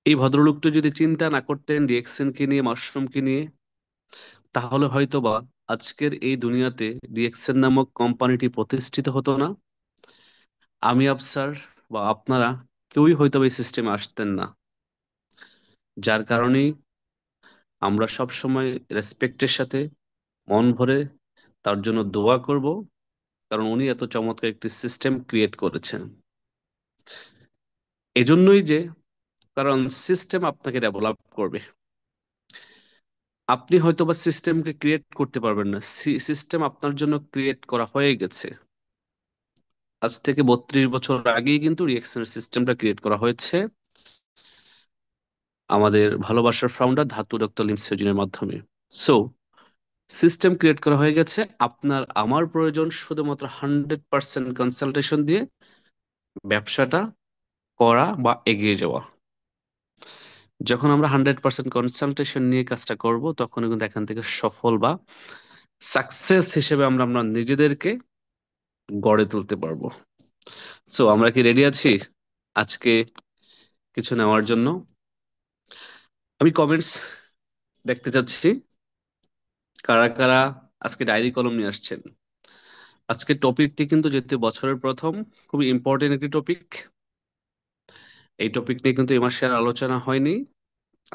এই ভদ্রলোকটা যদি চিন্তা না করতেন ডিএক্সএনকে নিয়ে, মাশরুমকে নিয়ে, তাহলে হয়তোবা আজকের এই দুনিয়াতে ডিএক্সএন নামক কোম্পানিটি প্রতিষ্ঠিত হতো না। আমি আফসার বা আপনারা কেউই হয়তো এই সিস্টেমে আসতেন না। যার কারণেই আমরা সব সময় রেসপেক্টের সাথে মন ভরে তার জন্য দোয়া করব, কারণ উনি এত চমৎকার একটি সিস্টেম ক্রিয়েট করেছেন। এজন্যই যে, কারণ সিস্টেম আপনাকে ডেভেলপ করবে। আপনি হয়তো বা সিস্টেমকে ক্রিয়েট করতে পারবেন না, সিস্টেম আপনার জন্য ক্রিয়েট করা হয়ে গেছে। আজ থেকে 32 বছর আগেই কিন্তু রিঅ্যাকশনের সিস্টেমটা ক্রিয়েট করা হয়েছে আমাদের ভালোবাসার ফাউন্ডার ধাতু ডক্টর লিমসেজিনের মাধ্যমে। সো সিস্টেম ক্রিয়েট করা হয়ে গেছে। আপনার আমার প্রয়োজন শুধুমাত্র 100% কনসালটেশন দিয়ে ব্যবসাটা করা বা এগিয়ে যাওয়া। যখন আমরা 100% কনসালটেশন নিয়ে কাজটা করব, তখন কিন্তু এখান থেকে সফল বা সাকসেস হিসেবে আমরা আমরা নিজেদেরকে গড়ে তুলতে পারবো। সো আমরা কি রেডি আছি আজকে কিছু নেওয়ার জন্য? আমি কমেন্টস দেখতে চাচ্ছি, কারা কারা আজকে ডায়েরি কলম নিয়ে আসছেন। আজকে টপিকটি কিন্তু যেহেতু বছরের প্রথম, খুবই ইম্পর্টেন্ট একটি টপিক। এই টপিক নিয়ে কিন্তু এ মাসে আর আলোচনা হয়নি।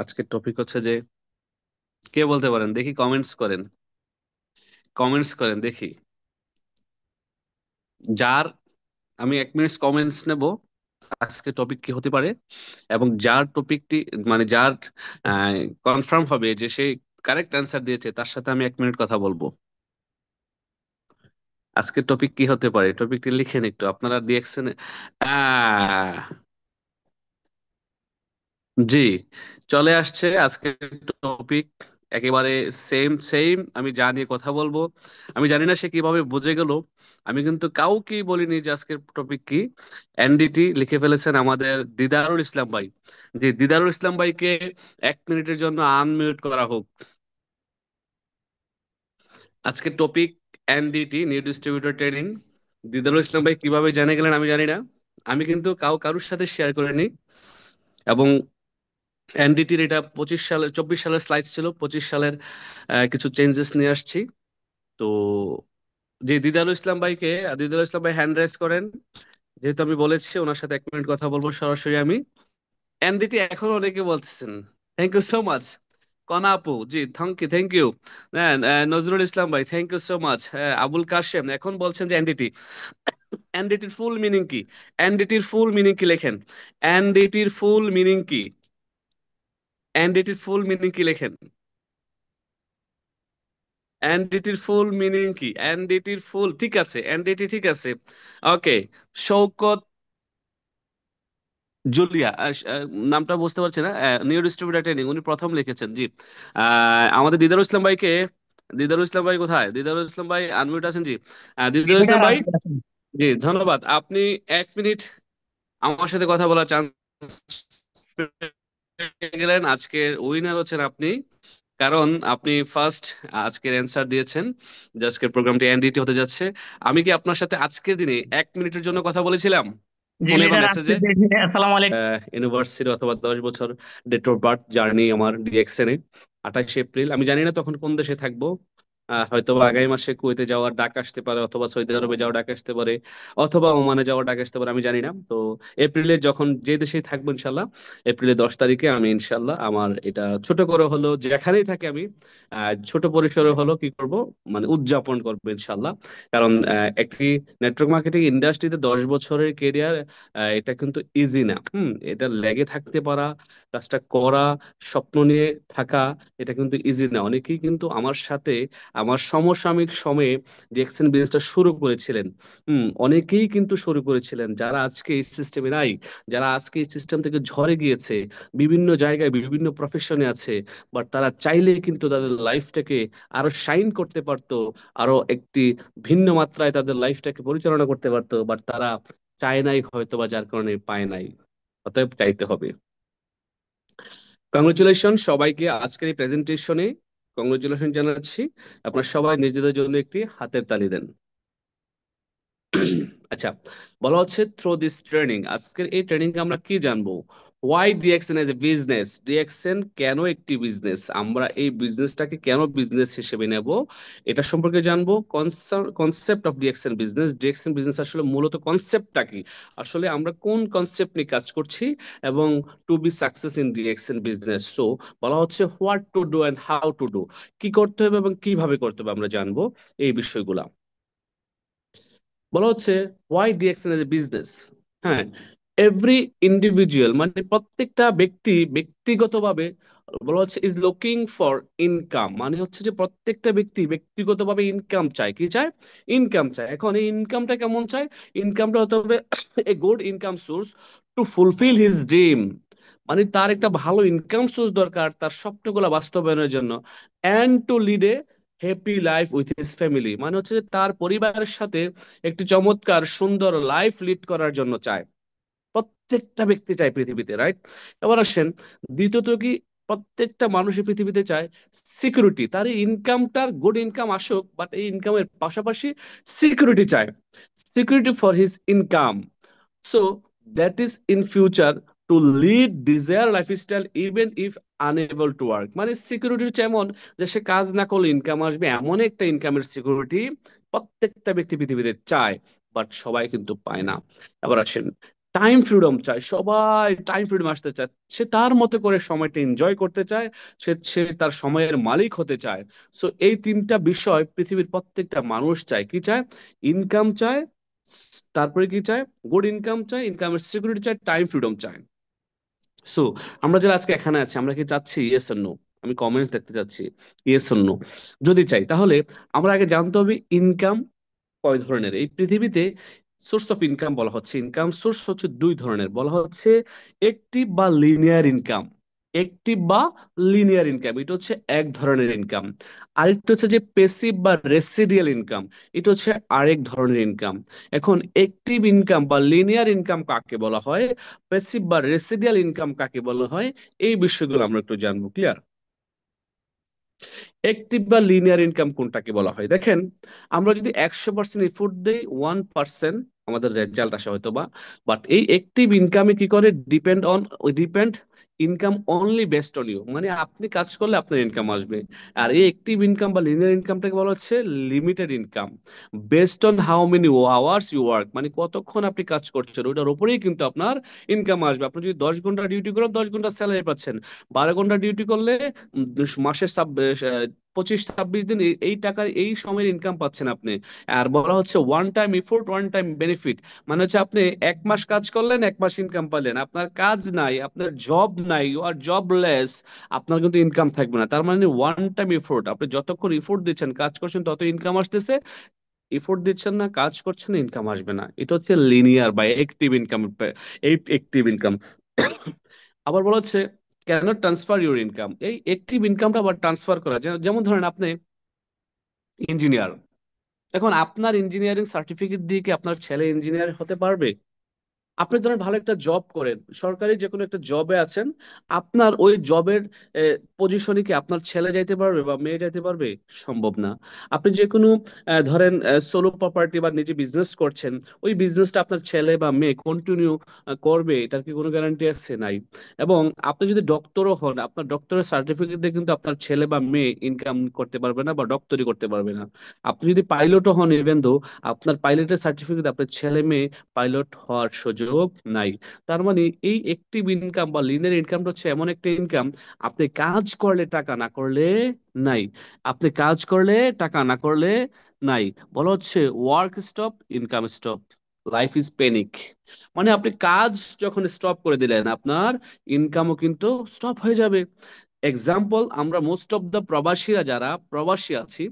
আজকের টপিক হচ্ছে যে, কে বলতে পারেন দেখি, কমেন্টস করেন, কমেন্টস করেন দেখি। যার, আমি 1 মিনিট কমেন্টস নেব আজকে টপিক কি হতে পারে, এবং যার টপিকটি মানে যার কনফার্ম হবে যে সে কারেক্ট অ্যান্সার দিয়েছে, তার সাথে আমি 1 মিনিট কথা বলবো। আজকের টপিক কি হতে পারে, টপিকটি লিখেন একটু আপনারা রিঅ্যাকশনে। আহ জি, চলে আসছে আজকের টপিক। একেবারে সেম সেম, আমি যা নিয়ে কথা বলবো, আমি জানি না সে কিভাবে বুঝে গেল। আমি কিন্তু কাউকেই বলিনি যে আজকের টপিক কি। এনডিটি লিখে ফেলেছেন আমাদের দিদারুল ইসলাম ভাই। জি, দিদারুল ইসলাম ভাইকে 1 মিনিটের জন্য আনমিউট করা হোক। আজকের topic NDT, new distributor training. Didarul Islam ভাই কিভাবে জেনে গেলেন আমি জানি না। আমি কিন্তু কারুর সাথে শেয়ার করিনি। এবং এনডিটির এটা 25 সালের, 24 সালের স্লাইড ছিল, 25 সালের কিছু চেঞ্জেস নিয়ে আসছি। তো যে দিদারুল ইসলাম ভাইকে, দিদারুল ইসলাম ভাই হ্যান্ড রাইজ করেন। যেহেতু আমি বলেছি ওনার সাথে 1 মিনিট কথা বলবো সরাসরি আমি। এনডিটি এখন অনেকে বলতেছেন। Thank you so much. Kona আপু, জি thank you, thank you. Nazrul Islam ভাই, thank you so much. Abul Kashem এখন বলছেন যে এনডিটি, এনডিটির ফুল মিনিং কি? এনডিটির ফুল মিনিং কি লেখেন। এনডিটির ফুল মিনিং কি? এনডিটির ফুল মিনিং কি লেখেন। এনডিটির ফুল মিনিং কি? এনডিটির ফুল, ঠিক আছে, এনডিটি ঠিক আছে। ওকে। শৌকত জুলিয়া, নামটা বুঝতে পারছি না। নিউ ডিস্ট্রিবিউটর ট্রেনিং উনি প্রথম লিখেছেন, জি। আমাদের দিদারুল ইসলাম ভাইকে, দিদারুল ইসলাম ভাই কোথায়? দিদারুল ইসলাম ভাই আনমিউট আছেন, জি। দিদারুল এখানে ইসলাম ভাই, আছি আছি। জি ধন্যবাদ। আপনি 1 মিনিট আমার সাথে কথা বলার চান্স গেলেন। আজকের উইনার হচ্ছেন আপনি, কারণ আপনি ফার্স্ট আজকের অ্যান্সার দিয়েছেন যে আজকের প্রোগ্রামটি এনডিটি হতে যাচ্ছে। আমি কি আপনার সাথে আজকের দিনে 1 মিনিটের জন্য কথা বলেছিলাম, জি ফোনে বা লিডার আজকে মেসেজে? দেখে আসসালামু আলাইকুম। ইউনিভার্সিটি অথবা 10 বছর ডেট অফ বার্থ জার্নি আমার ডিএক্সএন এ 28 এপ্রিল। আমি জানি না তখন কোন দেশে থাকবো। হয়তো বা আগামী মাসে কুয়েতে যাওয়ার ডাক আসতে পারে, অথবা সৌদি আরবে যাওয়ার ডাক আসতে পারে, অথবা ওমানে যাওয়ার ডাক আসতে পারে, আমি জানি না। তো এপ্রিলে যখন যে দেশেই থাকবো ইনশাল্লাহ, এপ্রিলের 10 তারিখে আমি ইনশাল্লাহ আমার এটা ছোট করে হলো, যেখানেই থাকি আমি ছোট পরিসরে হলো কি করব, মানে উদযাপন করবো ইনশাল্লাহ। কারণ একটি নেটওয়ার্ক মার্কেটিং ইন্ডাস্ট্রিতে 10 বছরের কেরিয়ার, এটা কিন্তু ইজি না। এটা লেগে থাকতে পারা, কাজটা করা, স্বপ্ন নিয়ে থাকা, এটা কিন্তু ইজি না। অনেকেই কিন্তু আমার সাথে আমার সমসাময়িক সময়ে ডিএক্সএন বিজনেসটা শুরু করেছিলেন। অনেকেই কিন্তু শুরু করেছিলেন যারা আজকে এই সিস্টেমে নাই, যারা আজকে এই সিস্টেম থেকে ঝরে গিয়েছে, বিভিন্ন জায়গায় বিভিন্ন প্রফেশনে আছে। বাট তারা চাইলেই কিন্তু তাদের লাইফটাকে আরো শাইন করতে পারতো, আরো একটি ভিন্ন মাত্রায় তাদের লাইফটাকে পরিচালনা করতে পারতো। বাট তারা চায় নাই হয়তো, বা যার কারণে পায় নাই। অতএব চাইতে হবে। কংগ্রেচুলেশন সবাইকে আজকের এই প্রেজেন্টেশনে, কংগ্রেচুলেশন জানাচ্ছি। আপনারা সবাই নিজেদের জন্য একটি হাতের তালি দেন। আচ্ছা, বলা হচ্ছে থ্রু দিস ট্রেনিং, আজকের এই ট্রেনিং আমরা কি জানবো? Why DXN as a business, DXN কেন একটি বিজনেস, আমরা এই বিজনেসটাকে কেন বিজনেস হিসেবে নেব, এটা সম্পর্কে জানবো। Concept of DXN business, DXN business আসলে মূলত কনসেপ্টটা কি, আসলে আমরা কোন কনসেপ্ট নিয়ে কাজ করছি, এবং to be success in DXN business. So বলা হচ্ছে what to do and how to do, কি করতে হবে এবং কিভাবে করতে হবে, আমরা জানবো এই বিষয়গুলা। বলা হচ্ছে why DXN as a business. হ্যাঁ, এভরি ইন্ডিভিজুয়াল মানে প্রত্যেকটা ব্যক্তি ব্যক্তিগতভাবে, বলা হচ্ছে ইজ লুকিং ফর ইনকাম, মানে হচ্ছে যে প্রত্যেকটা ব্যক্তি ব্যক্তিগতভাবে ইনকাম চায়, কি চায়? ইনকাম চায়। এখন এই ইনকামটা কেমন চায়? ইনকামটা হতে হবে a good income source two fulfil his dream, মানে তার একটা ভালো ইনকাম সোর্স দরকার তার স্বপ্নগুলো বাস্তবায়নের জন্য, and to lead a happy life with his family, মানে হচ্ছে যে তার পরিবারের সাথে একটি চমৎকার সুন্দর লাইফ লিড করার জন্য চায়। প্রত্যেকটা ব্যক্তি চায় পৃথিবীতে, রাইট? এবার আসেন দ্বিতীয়ত কি, প্রত্যেকটা মানুষই পৃথিবীতে চায় সিকিউরিটি, তার এই ইনকামটার গুড ইনকাম আসুক, বাট এই ইনকামের পাশাপাশি সিকিউরিটি চায়, security for his income. So that is in future to lead desired lifestyle even if unable to work, মানে সিকিউরিটি হচ্ছে এমন যে সে কাজ না করলে ইনকাম আসবে, এমন একটা ইনকামের সিকিউরিটি প্রত্যেকটা ব্যক্তি পৃথিবীতে চায়, বাট সবাই কিন্তু পায় না। এবার আসেন টাইম ফ্রিডম চায়, সবাই টাইম ফ্রিডম আসতে চায়, সে তার মতো করে সময়টা এনজয় করতে চায়, সে সে তার সময়ের মালিক হতে চায়। সো এই তিনটা বিষয় পৃথিবীর প্রত্যেকটা মানুষ চায়, কি চায়? ইনকাম চায়, তারপরে কি চায়? গুড ইনকাম চায়, ইনকামের সিকিউরিটি চায়, টাইম ফ্রিডম চায়। সো আমরা যারা আজকে এখানে আছি, আমরা কি চাচ্ছি ইয়েস আর নো? আমি কমেন্টস দেখতে চাচ্ছি, ইয়েস আর নো। যদি চাই তাহলে আমরা আগে জানতে হবে ইনকাম কয় ধরনের এই পৃথিবীতে। সোর্স অফ ইনকাম বলা হচ্ছে, ইনকাম সোর্স হচ্ছে দুই ধরনের, বলা হচ্ছে একটিভ বা লিনিয়ার ইনকাম। একটিভ বা লিনিয়ার ইনকাম, এটা হচ্ছে এক ধরনের ইনকাম। আরেকটা হচ্ছে যে পেসিভ বা রেসিডিয়াল ইনকাম, এটা হচ্ছে আরেক ধরনের ইনকাম। এখন একটিভ ইনকাম বা লিনিয়ার ইনকাম কাকে বলা হয়, পেসিভ বা রেসিডিয়াল ইনকাম কাকে বলা হয়, এই বিষয়গুলো আমরা একটু জানবো। ক্লিয়ার? একটিভ বা লিনিয়ার ইনকাম কোনটাকে বলা হয়, দেখেন আমরা যদি 100% এফোর্ট দেই 1% আমাদের রেজাল্ট আসে হয়তো বা, বাট এই একটিভ ইনকামে কি করে, depend income only based on you, মানে আপনি কাজ করলে আপনার ইনকাম আসবে। আর এই একটিভ ইনকাম বা লিনিয়ার ইনকামটাকে বলা হচ্ছে limited income, based on how many hours you work, মানে কতক্ষণ আপনি কাজ করছেন ওটার উপরেই কিন্তু আপনার ইনকাম আসবে। আপনি যদি 10 ঘন্টা ডিউটি করেন, 10 ঘন্টা স্যালারি পাচ্ছেন। 12 ঘন্টা ডিউটি করলে মাসের 25-26 দিন এই টাকার এই সময়ের ইনকাম পাচ্ছেন আপনি। আর বলা হচ্ছে one time effort one time benefit, মানে হচ্ছে আপনি 1 মাস কাজ করলেন, 1 মাস ইনকাম পাইলেন, আপনার কাজ নাই, আপনার জব নাই, ইউ আর জবলেস, আপনার কিন্তু ইনকাম থাকবে না। তার মানে ওয়ান টাইম এফোর্ট, আপনি যতক্ষণ এফোর্ট দিচ্ছেন কাজ করছেন তত ইনকাম আসতেছে, এফোর্ট দিচ্ছেন না কাজ করছেন না, ইনকাম আসবে না। এটা হচ্ছে লিনিয়ার বা একটিভ ইনকাম, এই একটিভ ইনকাম। আবার বলা হচ্ছে কেন ট্রান্সফার ইউর ইনকাম, এই একটিভ ইনকামটা আবার ট্রান্সফার করা যেমন ধরেন আপনি ইঞ্জিনিয়ার, এখন আপনার ইঞ্জিনিয়ারিং সার্টিফিকেট দিয়ে কি আপনার ছেলে ইঞ্জিনিয়ার হতে পারবে? আপনি ধরেন ভালো একটা জব করেন, সরকারি যে কোনো একটা জবে আছেন, আপনার ওই জবের পজিশনে কি আপনার ছেলে যাইতে পারবে বা মেয়ে যাইতে পারবে? সম্ভব না। আপনি যে কোনো ধরেন সোলো প্রপার্টি বা নিজে বিজনেস করছেন, ওই বিজনেসটা আপনার ছেলে বা মেয়ে কন্টিনিউ করবে, এটার কি কোনো গ্যারান্টি আছে? নাই। এবং আপনি যদি ডক্টরও হন, আপনার ডক্টরের সার্টিফিকেট দিয়ে কিন্তু আপনার ছেলে বা মেয়ে ইনকাম করতে পারবে না বা ডক্টরি করতে পারবে না। আপনি যদি পাইলটও হন, ইভেন দো আপনার পাইলটের সার্টিফিকেট আপনার ছেলে মেয়ে পাইলট হওয়ার সুযোগ নাই। তার মানে এই একটিভ ইনকাম বা লিনিয়ার ইনকামটা হচ্ছে এমন একটা ইনকাম, আপনি কাজ করলে টাকা না করলে নাই, আপনি কাজ করলে টাকা না করলে নাই। বলা হচ্ছে work stop income stop, life is panic, মানে আপনি কাজ যখন স্টপ করে দিলেন আপনার ইনকামও কিন্তু স্টপ হয়ে যাবে। এক্সাম্পল, আমরা মোস্ট অফ দ্য প্রবাসীরা যারা প্রবাসী আছি,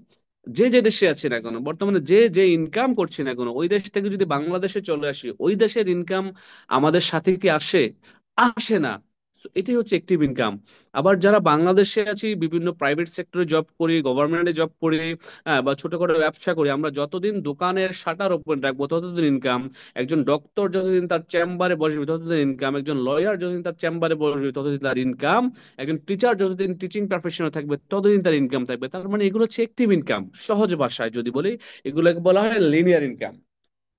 যে যে দেশে আছি না কেন বর্তমানে, যে যে ইনকাম করছি না কেন, ওই দেশ থেকে যদি বাংলাদেশে চলে আসি, ওই দেশের ইনকাম আমাদের সাথে কি আসে? আসে না। So, এটাই হচ্ছে অ্যাক্টিভ ইনকাম। আবার যারা বাংলাদেশে আছি, বিভিন্ন প্রাইভেট সেক্টরে জব করি, গভর্নমেন্টে জব করি, বা ছোটখাটো ব্যবসা করি, আমরা যতদিন দোকানের শাটার ওপেন রাখবো ততদিন ইনকাম। একজন ডক্টর যতদিন তার চেম্বারে বসবে ততদিন ইনকাম, একজন লয়ার যতদিন তার চেম্বারে বসবে ততদিন তার ইনকাম, একজন টিচার যতদিন টিচিং প্রফেশনে থাকবে ততদিন তার ইনকাম থাকবে। তার মানে এগুলো হচ্ছে অ্যাক্টিভ ইনকাম। সহজ ভাষায় যদি বলি, এগুলোকে বলা হয় লিনিয়ার ইনকাম।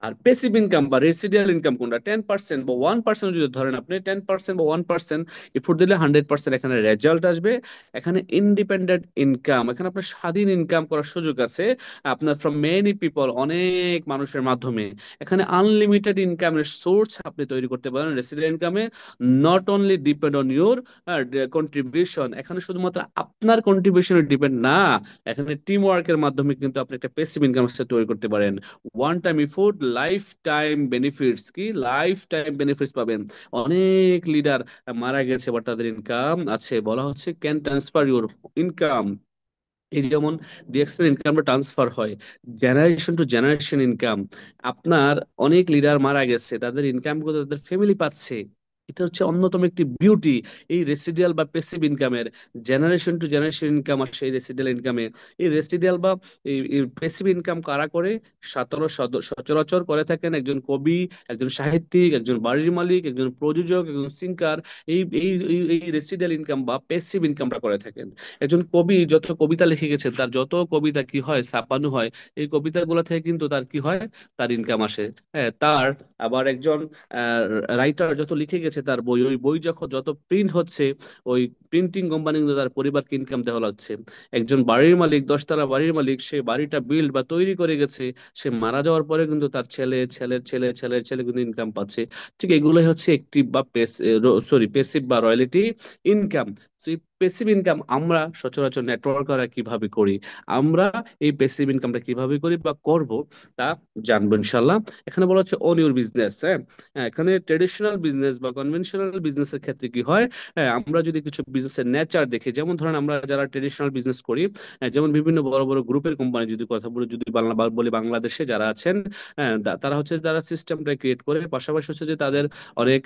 আর প্যাসিভ ইনকাম বা রেসিডিয়াল ইনকাম কোনটা, 10% বা 1% যদি ধরেন, আপনি 10% বা 1% এফোর্ট দিলে 100% এখানে রেজাল্ট আসবে। এখানে ইন্ডিপেন্ডেন্ট ইনকাম, এখানে আপনার স্বাধীন ইনকাম করার সুযোগ আছে আপনার ফ্রম মেনি পিপল, অনেক মানুষের মাধ্যমে। এখানে আনলিমিটেড ইনকামের সোর্স আপনি তৈরি করতে পারেন রেসিডেন্ট ইনকামে। Not only depend on your contribution, এখানে শুধুমাত্র আপনার কন্ট্রিবিউশনে ডিপেন্ড না, এখানে টিম ওয়ার্কের মাধ্যমে কিন্তু আপনি একটা প্যাসিভ ইনকাম তৈরি করতে পারেন। One time effort, life time benefits, কি লাইফ টাইম বেনিফিটস পাবেন। অনেক লিডার মারা গেছে বাট তাদের ইনকাম আছে, বলা হচ্ছে ক্যান ট্রান্সফার ইউর ইনকাম। এই যেমন ডিএক্সএল ইনকামটা ট্রান্সফার হয় জেনারেশন টু জেনারেশন ইনকাম। আপনার অনেক লিডার মারা গেছে, তাদের ইনকাম গুলো তাদের ফ্যামিলি পাচ্ছে। এটা হচ্ছে অন্যতম একটি বিউটি এই রেসিডিয়াল বা প্যাসিভ ইনকামের। জেনারেশন টু জেনারেশন ইনকাম আসে এই রেসিডিয়াল ইনকামে। এই রেসিডিয়াল বা এই প্যাসিভ ইনকাম কারা করে? সচরাচর করে থাকেন একজন কবি, একজন সাহিত্যিক, একজন বাড়ির মালিক, একজন প্রযোজক, একজন সিঙ্গার। এই রেসিডিয়াল ইনকাম বা প্যাসিভ ইনকামটা করে থাকেন। একজন কবি যত কবিতা লিখে গেছেন, তার যত কবিতা কি হয় ছাপানো হয়, এই কবিতাগুলো থেকে কিন্তু তার কি হয়, তার ইনকাম আসে। হ্যাঁ, তার আবার একজন রাইটার যত লিখে গেছে তার বই, ওই বই যখন যত প্রিন্ট হচ্ছে, ওই প্রিন্টিং কোম্পানি কিন্তু তার পরিবারকে ইনকাম দেওয়া লাগছে। একজন বাড়ির মালিক, 10 তলা বাড়ির মালিক, সে বাড়িটা বিল্ড বা তৈরি করে গেছে, সে মারা যাওয়ার পরে কিন্তু তার ছেলে, ছেলের ছেলে, ছেলের ছেলে কিন্তু ইনকাম পাচ্ছে। ঠিক এগুলোই হচ্ছে একটিভ বা পেসিভ বা রয়্যালিটি ইনকাম। এই প্যাসিভ ইনকাম আমরা সচরাচর নেটওয়ার্কাররা কিভাবে করি, আমরা এই প্যাসিভ ইনকামটা কিভাবে করি বা করব, তা জানবো ইনশাল্লাহ। এখানে বলা হচ্ছে অন ইউর বিজনেস। হ্যাঁ, এখানে ট্রেডিশনাল বিজনেস বা কনভেনশনাল বিজনেসের ক্ষেত্রে কি হয়, হ্যাঁ, আমরা যদি কিছু বিজনেসের নেচার দেখি, যেমন ধরেন আমরা যারা ট্রেডিশনাল বিজনেস করি, যেমন বিভিন্ন বড় বড় গ্রুপের কোম্পানি যদি কথা বলি, যদি বলি বাংলাদেশে যারা আছেন, হ্যাঁ, তারা হচ্ছে যারা সিস্টেমটা ক্রিয়েট করে, পাশাপাশি হচ্ছে যে তাদের অনেক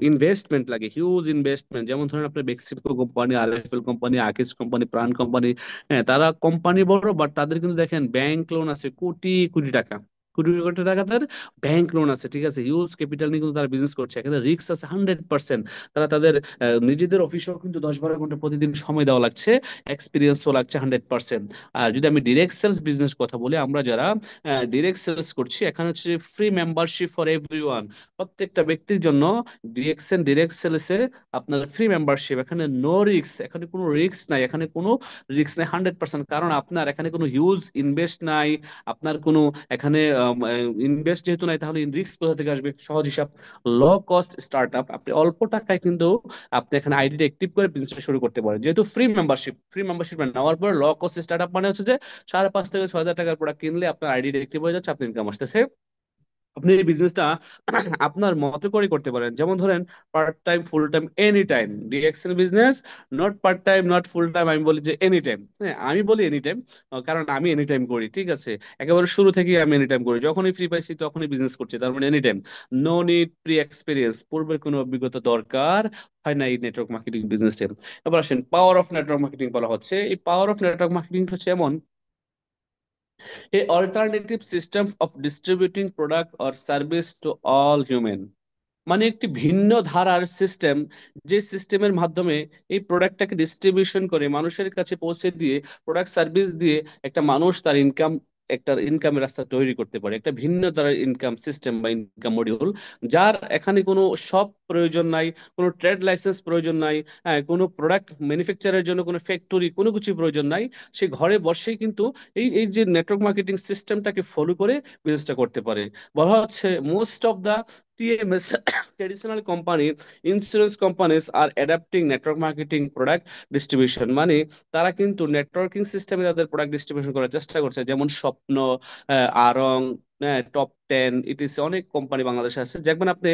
ইনভেস্টমেন্ট লাগে, হিউজ ইনভেস্টমেন্ট। যেমন ধরেন আপনার বেক্সিমকো কোম্পানি, আরএফএল কোম্পানি, আকিস কোম্পানি, প্রাণ কোম্পানি। হ্যাঁ, তারা কোম্পানি বড় বাট তাদের কিন্তু দেখেন ব্যাংক লোন আছে কোটি কোটি টাকা, কোটি কোটি টাকা তার ব্যাংক লোন আছে। ঠিক আছে, হিউজ ক্যাপিটাল নিয়ে কিন্তু তারা বিজনেস করছে, এখানে রিস্ক আছে 100%। তারা তাদের নিজেদের অফিসেও কিন্তু 10-12 ঘন্টা প্রতিদিন সময় দেওয়া লাগছে, এক্সপিরিয়েন্সও লাগছে 100%। আর যদি আমি ডিরেক্ট সেলস বিজনেস কথা বলি, আমরা যারা ডিরেক্ট সেলস করছি, এখানে হচ্ছে ফ্রি মেম্বারশিপ ফর এভরিওয়ান, প্রত্যেকটা ব্যক্তির জন্য ডিএক্সএন ডিরেক্ট সেলসে আপনার ফ্রি মেম্বারশিপ। এখানে নো রিস্ক, এখানে কোনো রিস্ক নাই, এখানে কোনো রিস্ক নাই 100%, কারণ আপনার এখানে কোনো হিউজ ইনভেস্ট নাই। আপনার কোনো এখানে ইনভেস্ট যেহেতু নাই, তাহলে রিস্ক কোথা থেকে আসবে? সহজ হিসাব, লো কস্ট স্টার্ট আপ। আপনি অল্প টাকায় কিন্তু আপনি এখানে আইডিটা অ্যাক্টিভ করে বিজনেস শুরু করতে পারেন, যেহেতু ফ্রি মেম্বারশিপ নেওয়ার পর লো কস্ট স্টার্ট আপ মানে হচ্ছে যে 5,500 থেকে 6,000 টাকার প্রোডাক্ট কিনলে আপনার আইডিটা অ্যাক্টিভ হয়ে যাচ্ছে, আপনার ইনকাম আসতেছে। আপনি এই বিজনেসটা আপনার মতো করে করতে পারেন। যেমন ধরেন part time, full time, any time DXL business. Not part time, not full time, আমি বলি যে এনি টাইম। হ্যাঁ, আমি বলি এনি টাইম, কারণ আমি এনি টাইম করি। ঠিক আছে, একেবারে শুরু থেকেই আমি এনি টাইম করি, যখনই ফ্রি পাইছি তখনই বিজনেস করছি, তার মানে any time. No need pre experience, পূর্বের কোনো অভিজ্ঞতা দরকার হয় না এই নেটওয়ার্ক মার্কেটিং বিজনেসে। এবার আসেন পাওয়ার অফ নেটওয়ার্ক মার্কেটিং বলা হচ্ছে। এই পাওয়ার অফ নেটওয়ার্ক মার্কেটিং হচ্ছে এমন a alternative system of distributing product or service to all human, মানে একটি ভিন্ন ধারার সিস্টেম, যে সিস্টেমের মাধ্যমে এই প্রোডাক্টটাকে ডিস্ট্রিবিউশন করে মানুষের কাছে পৌঁছে দিয়ে, প্রোডাক্ট সার্ভিস দিয়ে একটা মানুষ তার ইনকাম, একটা ইনকামের রাস্তা তৈরি করতে পারে, একটা ভিন্ন ধারার ইনকাম সিস্টেম বা ইনকাম মডিউল, যার এখানে কোনো শপ প্রয়োজন নাই, কোনো ট্রেড লাইসেন্স প্রয়োজন নাই, হ্যাঁ, কোনো প্রোডাক্ট ম্যানুফ্যাকচারের জন্য কোনো ফ্যাক্টরি, কোনো কিছু প্রয়োজন নাই। সে ঘরে বসেই কিন্তু এই এই যে নেটওয়ার্ক মার্কেটিং সিস্টেমটাকে ফলো করে বিজনেসটা করতে পারে। বলা হচ্ছে most of the TMS traditional company, insurance companies are adapting network marketing product distribution, মানে তারা কিন্তু নেটওয়ার্কিং সিস্টেমে তাদের প্রোডাক্ট ডিস্ট্রিবিউশন করার চেষ্টা করছে। যেমন স্বপ্ন, আরং, টপ 10, ইটিসি, অনেক কোম্পানি বাংলাদেশে আছে। দেখবেন আপনি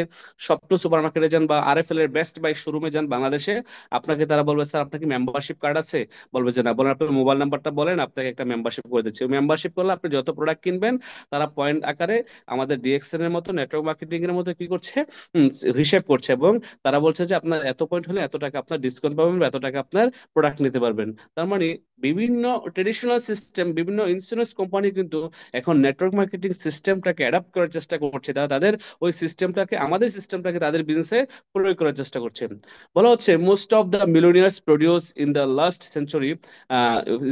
স্বপ্ন সুপার মার্কেটে যান বা আরএফএল এর বেস্ট বাই শোরুমে যান বাংলাদেশে, আপনাকে তারা বলবে স্যার আপনার কি মেম্বারশিপ কার্ড আছে? বলবে যে না। বলেন আপনার মোবাইল নাম্বারটা বলেন, আপনাকে একটা মেম্বারশিপ করে দিচ্ছি। মেম্বারশিপ করলে আপনি যত প্রোডাক্ট কিনবেন, তারা পয়েন্ট আকারে আমাদের ডিএক্সএন এর মতো, নেটওয়ার্ক মার্কেটিং এর মতো কি করছে, হুম, হিসেব করছে, এবং তারা বলছে যে আপনার এত পয়েন্ট হলে এত টাকা আপনার ডিসকাউন্ট পাবেন বা এত টাকা আপনার প্রোডাক্ট নিতে পারবেন। তার মানে বিভিন্ন ট্রেডিশনাল সিস্টেম, বিভিন্ন ইন্স্যুরেন্স কোম্পানি কিন্তু এখন নেটওয়ার্ক মার্কেটিং সিস্টেমটাকে অ্যাডাপ্ট করার চেষ্টা করছে, তারা তাদের ওই সিস্টেমটাকে, আমাদের সিস্টেমটাকে তাদের বিজনেসে প্রয়োগ করার চেষ্টা করছে। বলা হচ্ছে most of the মিলিয়নিয়ার্স produce in the last century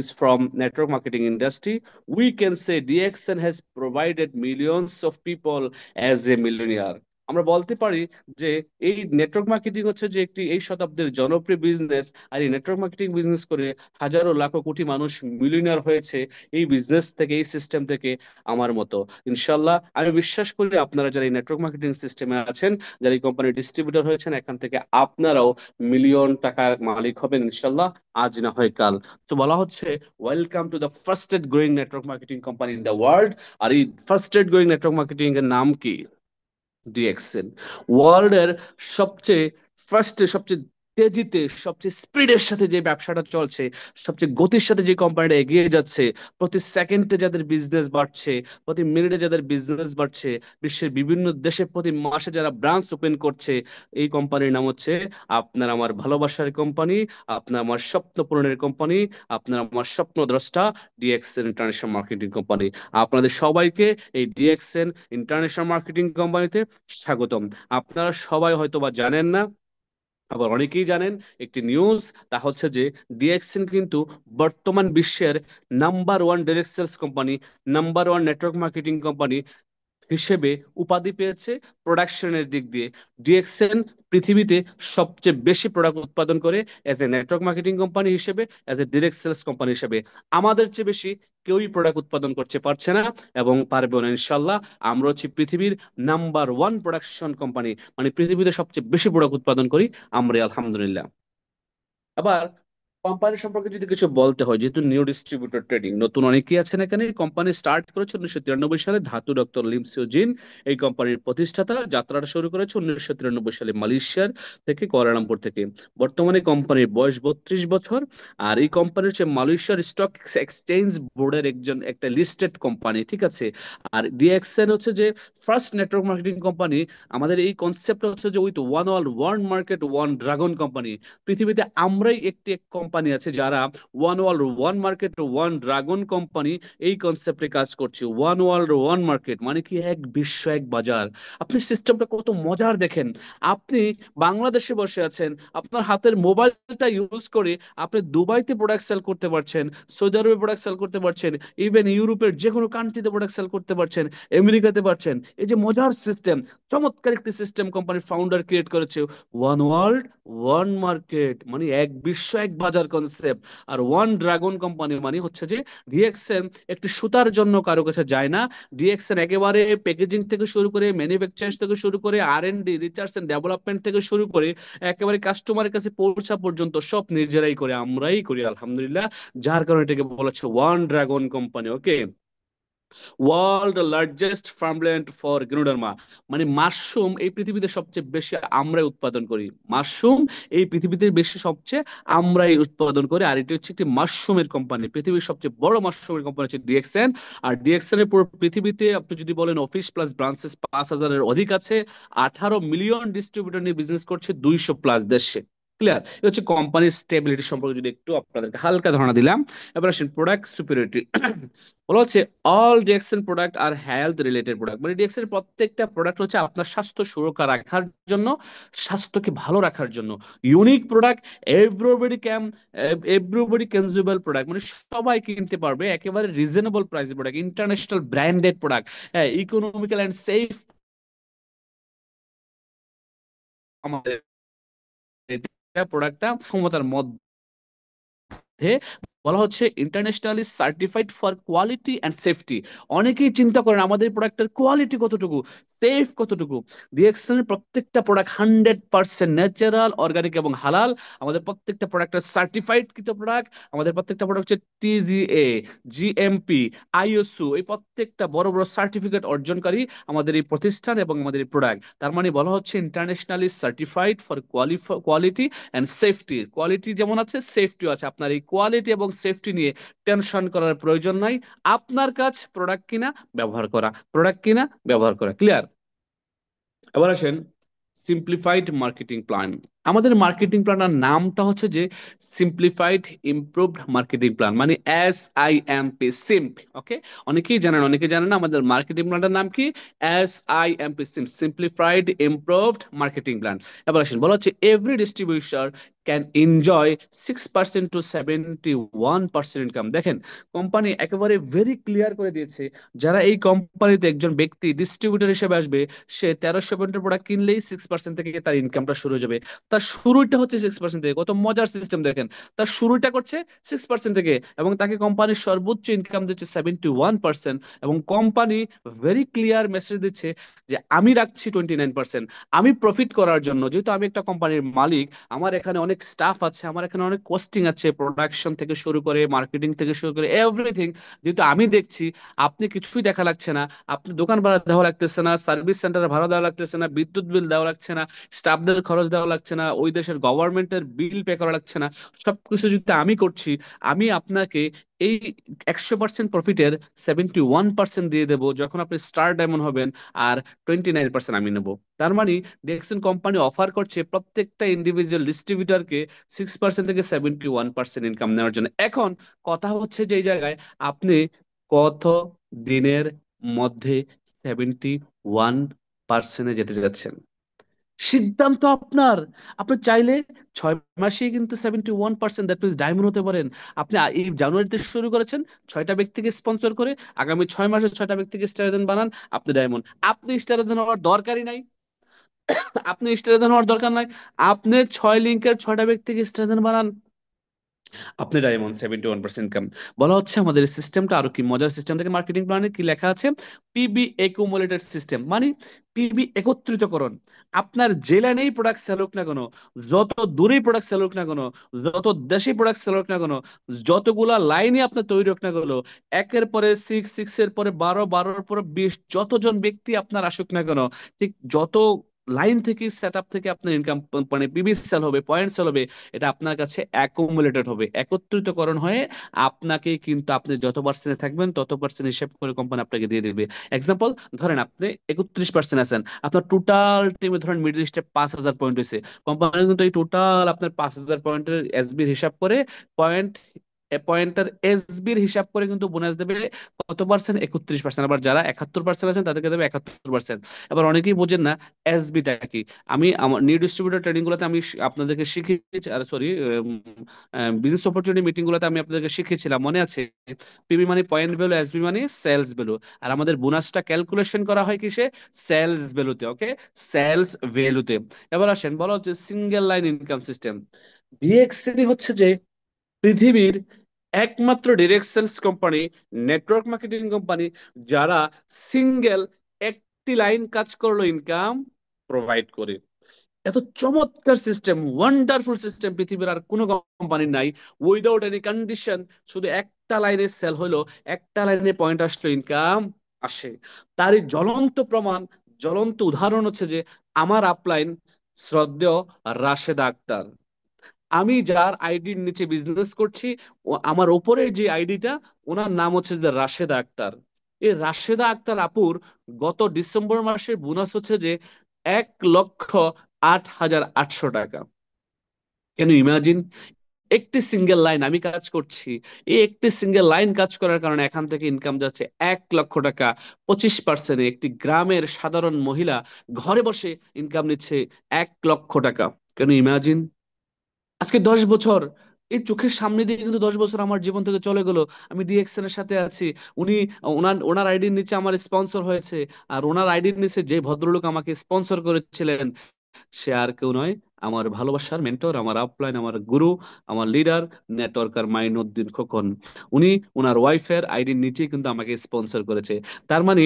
is from network marketing industry. We can say DXN has provided millions of people as a millionaire. আমরা বলতে পারি যে এই নেটওয়ার্ক মার্কেটিং হচ্ছে যে একটি এই শতাব্দীর জনপ্রিয় বিজনেস। আর এই নেটওয়ার্ক মার্কেটিং বিজনেস করে হাজারো লাখো কোটি মানুষ মিলিয়নিয়ার হয়েছে এই বিজনেস থেকে, এই সিস্টেম থেকে। আমার মতো ইনশাল্লাহ আমি বিশ্বাস করি আপনারা যারা এই নেটওয়ার্ক মার্কেটিং সিস্টেমে আছেন, যারা এই কোম্পানির ডিস্ট্রিবিউটর হয়েছেন, এখান থেকে আপনারাও মিলিয়ন টাকার মালিক হবেন ইনশাল্লাহ, আজ না হয় কাল। তো বলা হচ্ছে welcome to the fastest growing network marketing company in the world. আর এই ফার্স্টেস্ট গ্রোয়িং নেটওয়ার্ক মার্কেটিং এর নাম কি? ডিএক্সএন। ওয়ার্ল্ডের সবচেয়ে ফার্স্টে, সবচেয়ে তেজিতে, সবচেয়ে স্পিডের সাথে যে ব্যবসাটা চলছে, সবচেয়ে গতির সাথে যে কোম্পানিটা এগিয়ে যাচ্ছে, প্রতি সেকেন্ডে যাদের বিজনেস বাড়ছে, প্রতি মিনিটে যাদের বিজনেস বাড়ছে, বিশ্বের বিভিন্ন দেশে প্রতি মাসে যারা ব্রাঞ্চ ওপেন করছে, এই কোম্পানির নাম হচ্ছে আপনার আমার ভালোবাসার কোম্পানি, আপনার আমার স্বপ্ন পূরণের কোম্পানি, আপনার আমার স্বপ্ন দ্রষ্টা ডিএক্সএন ইন্টারন্যাশনাল মার্কেটিং কোম্পানি। আপনাদের সবাইকে এই ডিএক্সএন ইন্টারন্যাশনাল মার্কেটিং কোম্পানিতে স্বাগতম। আপনারা সবাই হয়তো বা জানেন না, আবার অনেকেই জানেন একটি নিউজ, তা হচ্ছে যে ডিএক্সএন কিন্তু বর্তমান বিশ্বের number one direct sales company, number one network marketing company হিসেবে উপাধি পেয়েছে। প্রোডাকশনের দিক দিয়ে ডিএক্সএন পৃথিবীতে সবচেয়ে বেশি প্রোডাক্ট উৎপাদন করে as a network marketing company হিসেবে, as a direct sales company হিসেবে। আমাদের চেয়ে বেশি কেউই প্রোডাক্ট উৎপাদন করতে পারছে না এবং পারবেও না ইনশাল্লাহ। আমরা হচ্ছে পৃথিবীর নাম্বার ওয়ান প্রোডাকশন কোম্পানি, মানে পৃথিবীতে সবচেয়ে বেশি প্রোডাক্ট উৎপাদন করি আমরা আলহামদুলিল্লাহ। আবার কোম্পানি সম্পর্কে যদি কিছু বলতে হয়, যেহেতু নিউ ডিস্ট্রিবিউটর ট্রেডিং নতুন অনেকেই আছেন এখানে, কোম্পানি স্টার্ট করেছে 1993 সালে ধাতু ডক্টর লিম সিও জিন এই কোম্পানির প্রতিষ্ঠাতা। যাত্রাটা শুরু করেছে 1993 সালে মালয়েশিয়ার থেকে, কুয়ালালামপুর থেকে। বর্তমানে কোম্পানির বয়স 32 বছর। আর এই কোম্পানি হচ্ছে মালয়েশিয়ার স্টক এক্সচেঞ্জ বোর্ডের একটা লিস্টেড কোম্পানি, ঠিক আছে। আর ডিএক্সএন হচ্ছে যে ফার্স্ট নেটওয়ার্ক মার্কেটিং কোম্পানি। আমাদের এই কনসেপ্ট হচ্ছে যে with one world one market one dragon company. পৃথিবীতে আমরাই একটি এক কোম্পানি আছে যারা one world one market one dragon company এই কনসেপ্টে কাজ করছে। ওয়ান ওয়ার্ল্ড ওয়ান মার্কেট মানে কি, এক বিশ্ব এক বাজার। আপনি সিস্টেমটা কত মজার দেখেন। আপনি বাংলাদেশে বসে আছেন, আপনার হাতের মোবাইলটা ইউজ করে আপনি দুবাইতে প্রোডাক্ট সেল করতে পারছেন, সৌদি আরবে প্রোডাক্ট সেল করতে পারছেন, ইভেন ইউরোপের যে কোনো কান্ট্রিতে প্রোডাক্ট সেল করতে পারছেন, আমেরিকাতে পারছেন। এই যে মজার সিস্টেম, চমৎকার একটি সিস্টেম কোম্পানির ফাউন্ডার ক্রিয়েট করেছে। ওয়ান ওয়ার্ল্ড ওয়ান মার্কেট মানে এক বিশ্ব এক বাজার কনসেপ্ট। আর ওয়ান ড্রাগন কোম্পানি মানে হচ্ছে যে ডিএক্সএন একটি সুতার জন্য কারো কাছে যায় না। ডিএক্সএন একেবারে প্যাকেজিং থেকে শুরু করে, ম্যানুফ্যাকচার থেকে শুরু করে, R&D রিসার্চ এন্ড ডেভেলপমেন্ট থেকে শুরু করে একেবারে কাস্টমারের কাছে পৌঁছা পর্যন্ত সব নিজেরাই করে, আমরাই করি আলহামদুলিল্লাহ। যার কারণে এটাকে বলা হচ্ছে one dragon company. Okay, world largest farmland for ganoderma মানে মাশরুম এই পৃথিবীতে সবচেয়ে বেশি আমরাই উৎপাদন করি। মাশরুম এই পৃথিবীতে বেশি সবচেয়ে আমরাই উৎপাদন করি। আর এটি হচ্ছে একটি মাশরুমের কোম্পানি, পৃথিবীর সবচেয়ে বড় মাশরুমের কোম্পানি হচ্ছে ডিএক্সএন। আর ডিএক্সএন এর পুরো পৃথিবীতে আপনি যদি বলেন অফিস প্লাস ব্রাঞ্চেস 5,000-এর অধিক আছে। 18 মিলিয়ন ডিস্ট্রিবিউটর নিয়ে বিজনেস করছে 200+ দেশে। ক্লিয়ার? এটা হচ্ছে কোম্পানির স্টেবিলিটি সম্পর্কে যদি একটু আপনাদেরকে হালকা ধারণা দিলাম। এবার আসেন প্রোডাক্ট সুপিরিয়রিটি। বলা হচ্ছে অল ডিএক্সএন প্রোডাক্ট আর হেলথ রিলেটেড প্রোডাক্ট, মানে ডিএক্সএন প্রত্যেকটা প্রোডাক্ট হচ্ছে আপনার স্বাস্থ্য সুরক্ষা রাখার জন্য, স্বাস্থ্যকে ভালো রাখার জন্য। Unique product, everybody can, everybody consumable product, মানে সবাই কিনতে পারবে, একেবারে reasonable price product, international branded product, হ্যাঁ, ইকোনমিক্যাল এন্ড সেফ। আমাদের প্রোডাক্টটা ক্ষমতার মধ্যে বলা হচ্ছে internationally certified for quality and safety. অনেকেই চিন্তা করেন আমাদের প্রোডাক্টের কোয়ালিটি কতটুকু, সেফ কতটুকু। ডিএক্সএন এর প্রত্যেকটা প্রোডাক্ট 100% ন্যাচারাল, অর্গানিক এবং হালাল। আমাদের প্রত্যেকটা প্রোডাক্টের সার্টিফাইড কৃত প্রোডাক্ট। আমাদের প্রত্যেকটা প্রোডাক্ট হচ্ছে TGA, GMP, ISO, এই প্রত্যেকটা বড় বড় সার্টিফিকেট অর্জনকারী আমাদের এই প্রতিষ্ঠান এবং আমাদের এই প্রোডাক্ট। তার মানে বলা হচ্ছে internationally certified for quality and safety. Quality যেমন আছে, সেফটিও আছে। আপনার এই কোয়ালিটি এবং সেফটি নিয়ে টেনশন করার প্রয়োজন নাই। আপনার কাজ প্রোডাক্ট কিনা, ব্যবহার করা, প্রোডাক্ট কিনা, ব্যবহার করা। ক্লিয়ার? এবার আসেন সিম্পলিফাইড মার্কেটিং প্ল্যান। আমাদের মার্কেটিং প্ল্যানের নামটা হচ্ছে যে সিম্পলিফাইড ইমপ্রুভড মার্কেটিং প্ল্যান, মানে SIMP, সিম্প। ওকে, অনেকেই জানেন না আমাদের মার্কেটিং প্ল্যানটার নাম কি, SIMP, simplified improved marketing plan. এবার আসেন, বলা হচ্ছে every distributor can enjoy 6% to 71% income. দেখেন, কোম্পানি একেবারে ভেরি ক্লিয়ার করে দিয়েছে, যারা এই কোম্পানিতে একজন ব্যক্তি ডিস্ট্রিবিউটর হিসেবে আসবে, সে 1300 পয়েন্টের প্রোডাক্ট কিনলেই 6% থেকে তার ইনকামটা শুরু হয়ে যাবে। তার শুরুটা হচ্ছে 6% থেকে। কত মজার সিস্টেম দেখেন, তার শুরুটা করছে 6% থেকে, এবং তাকে কোম্পানির সর্বোচ্চ ইনকাম দিচ্ছে 71%। এবং কোম্পানি ভেরি ক্লিয়ার মেসেজ দিচ্ছে যে আমি রাখছি 29%। আমি প্রফিট করার জন্য, যেহেতু আমি একটা কোম্পানির মালিক, আমার এখানে অনেক স্টাফ আছে, আমার এখানে অনেক কস্টিং আছে, প্রোডাকশন থেকে শুরু করে মার্কেটিং থেকে শুরু করে এভরিথিং, যেহেতু আমি দেখছি, আপনি কিছুই দেখা লাগছে না। আপনি দোকান ভাড়া দেওয়া লাগতেছে না, সার্ভিস সেন্টারে ভাড়া দেওয়া লাগতেছে না, বিদ্যুৎ বিল দেওয়া লাগছে না, স্টাফদের খরচ দেওয়া লাগছে না, ওই দেশের গভর্নমেন্টের বিল পে করা লাগছে না। সবকিছু যদি আমি করছি, আমি আপনাকে এই 100% প্রফিটের 71% দিয়ে দেবো যখন আপনি স্টার ডায়মন্ড হবেন, আর 29% আমি নেবো। তার মানে ডিএক্সএন কোম্পানি অফার করছে প্রত্যেকটা ইন্ডিভিজুয়াল ডিস্ট্রিবিউটরকে 6% থেকে 71% ইনকাম নেওয়ার জন্য। এখন কথা হচ্ছে যে এই জায়গায় আপনি কত দিনের মধ্যে 71% যেতে যাচ্ছেন, সিদ্ধান্ত আপনার। আপনি চাইলে 6 মাসেই কিন্তু 71%, দ্যাট মিনস ডায়মন্ড হতে পারেন। আপনি এই জানুয়ারিতে শুরু করেছেন 6টা ব্যক্তিকে স্পন্সর করে, আগামী 6 মাসে 6টা ব্যক্তিকে স্টার বানান, আপনি ডায়মন্ড। আপনি স্টার হওয়ার দরকারই নাই, আপনি স্টার হওয়ার দরকার নাই, আপনি 6 লিঙ্কের 6টা ব্যক্তিকে স্টার বানান, আপনি ডায়মন্ড। 71% ইনকাম। বলা হচ্ছে আমাদের সিস্টেমটা আরো কি মজার সিস্টেম থেকে, মার্কেটিং প্ল্যানে কি লেখা আছে, পিবি একুমুলেটেড সিস্টেম, মানে পিবি একত্রিতকরণ। আপনার যে লাইনেই প্রোডাক্ট সেল হোক না কেন, যত দূরেই প্রোডাক্ট সেল হোক না কেন, যত দেশে প্রোডাক্ট সেল হোক না কেন, যতগুলা লাইনই আপনার তৈরি হোক না কেন, একের পরে 6, 6 এর পরে 12, 12-এর পরে 20, যতজন ব্যক্তি আপনার আসুক না কেন, ঠিক যত লাইন থেকে সেট আপ থেকে আপনার ইনকাম, মানে পিবি সেল হবে, পয়েন্ট সেল হবে, এটা আপনার কাছে অ্যাকুমুলেটেড হবে, একত্রিতকরণ হয়ে আপনাকে কিন্তু, আপনি যত পার্সেন্টে থাকবেন তত পার্সেন্ট হিসেব করে কোম্পানি আপনাকে দিয়ে দিবে। এক্সাম্পল ধরেন, আপনি 31% আছেন, আপনার টোটাল টিমে ধরেন মিডল ইস্টে 5,000 পয়েন্ট হয়েছে, কোম্পানি কিন্তু এই টোটাল আপনার 5,000 পয়েন্টের এসবির হিসাব করে, পয়েন্ট পয়েন্টার এসবির হিসাব করে কিন্তু বোনাস দেবে কত পার্সেন্ট, 31%। আবার যারা 71% আছেন তাদেরকে দেবে 71%। এবার অনেকেই বোঝেন না এসবিটা কি। আমি আমার নিউ ডিস্ট্রিবিউটর ট্রেনিং গুলোতে আমি আপনাদেরকে শিখিয়েছি, আর সরি, বিজনেস অপরচুনিটি মিটিং গুলোতে আমি আপনাদেরকে শিখিয়েছিলাম, মনে আছে? পিবি মানে পয়েন্ট ভ্যালু, এসবি মানে সেলস ভ্যালু। আর আমাদের বোনাসটা ক্যালকুলেশন করা হয় কিসে, সেলস ভ্যালুতে। ওকে, সেলস ভ্যালুতে। এবার আসেন, বলা হচ্ছে সিঙ্গেল লাইন ইনকাম সিস্টেম। ডিএক্সএনই হচ্ছে যে পৃথিবীর একমাত্র direct sales company, network marketing company, যারা সিঙ্গেল একটি লাইন কাজ করলো ইনকাম প্রোভাইড করে। এত চমৎকার সিস্টেম, ওয়ান্ডারফুল সিস্টেম পৃথিবীর আর কোনো কোম্পানির নাই। উইদাউট এনি কন্ডিশন, শুধু একটা লাইনে সেল হলো, একটা লাইনে পয়েন্ট আসলো, ইনকাম আসে। তারই জ্বলন্ত প্রমাণ, জ্বলন্ত উদাহরণ হচ্ছে যে আমার আপলাইন, শ্রদ্ধেয় রাশেদা আক্তার। আমি যার আইডির নিচে বিজনেস করছি, ও আমার ওপরের যে আইডিটা, ওনার নাম হচ্ছে যে রাশেদা আক্তার। এই রাশেদা আক্তার আপুর গত ডিসেম্বর মাসের বোনাস হচ্ছে যে 1,08,800 টাকা। কেন ইমাজিন, একটি সিঙ্গেল লাইন আমি কাজ করছি, এই একটি সিঙ্গেল লাইন কাজ করার কারণে এখান থেকে ইনকাম যাচ্ছে 1,00,000 টাকা। 25%, একটি গ্রামের সাধারণ মহিলা ঘরে বসে ইনকাম নিচ্ছে 1,00,000 টাকা। কেন ইমাজিন, আজকে 10 বছর, এই চোখের সামনে দিয়ে কিন্তু 10 বছর আমার জীবন থেকে চলে গেল। আমি ডিএক্সএন এর সাথে আছি, উনি, ওনার আইডির নিচে আমার স্পন্সর হয়েছে। আর ওনার আইডির নিচে যে ভদ্রলোক আমাকে স্পন্সর করেছিলেন, সে আর কেউ নয়, আমার ভালোবাসার মেন্টর, আমার আপলাইন, আমার গুরু, আমার লিডার, নেটওয়ার্কার মাইনুদ্দিন খোকন। উনি ওনার ওয়াইফের আইডির নিচেই কিন্তু আমাকে স্পন্সর করেছে। তার মানে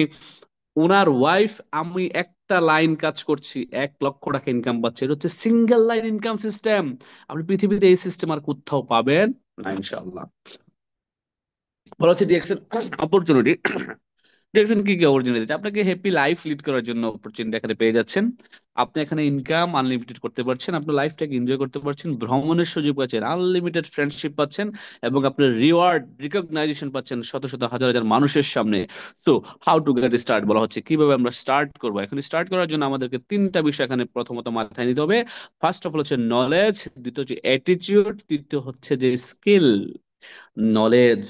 ওনার ওয়াইফ, আমি একটা লাইন কাজ করছি, 1,00,000 টাকা ইনকাম পাচ্ছে। এটা হচ্ছে সিঙ্গেল লাইন ইনকাম সিস্টেম। আপনি পৃথিবীতে এই সিস্টেম আর কোথাও পাবেন না, ইনশাআল্লাহ। বলা হচ্ছে ডিএক্সএল অপরচুনিটি, দেখছেন কি কি অপরচুনিটি, আপনাকে হ্যাপি লাইফ লিড করার জন্য অপরচুনিটি এখানে পেয়ে যাচ্ছেন। আপনি এখানে ইনকাম আনলিমিটেড করতে পারছেন, আপনার লাইফটাকে এনজয় করতে পারছেন, ভ্রমণের সুযোগ পাচ্ছেন, আনলিমিটেড ফ্রেন্ডশিপ পাচ্ছেন, এবং আপনার রিওয়ার্ড রিকগনাইজেশন পাচ্ছেন শত শত হাজার হাজার মানুষের সামনে। So how to get start বলা হচ্ছে, কিভাবে আমরা স্টার্ট করবো। এখন স্টার্ট করার জন্য আমাদেরকে তিনটা বিষয় এখানে প্রথমত মাথায় নিতে হবে। ফার্স্ট অফ অল হচ্ছে নলেজ, দ্বিতীয় হচ্ছে অ্যাটিটিউড, তৃতীয় হচ্ছে যে স্কিল। নলেজ,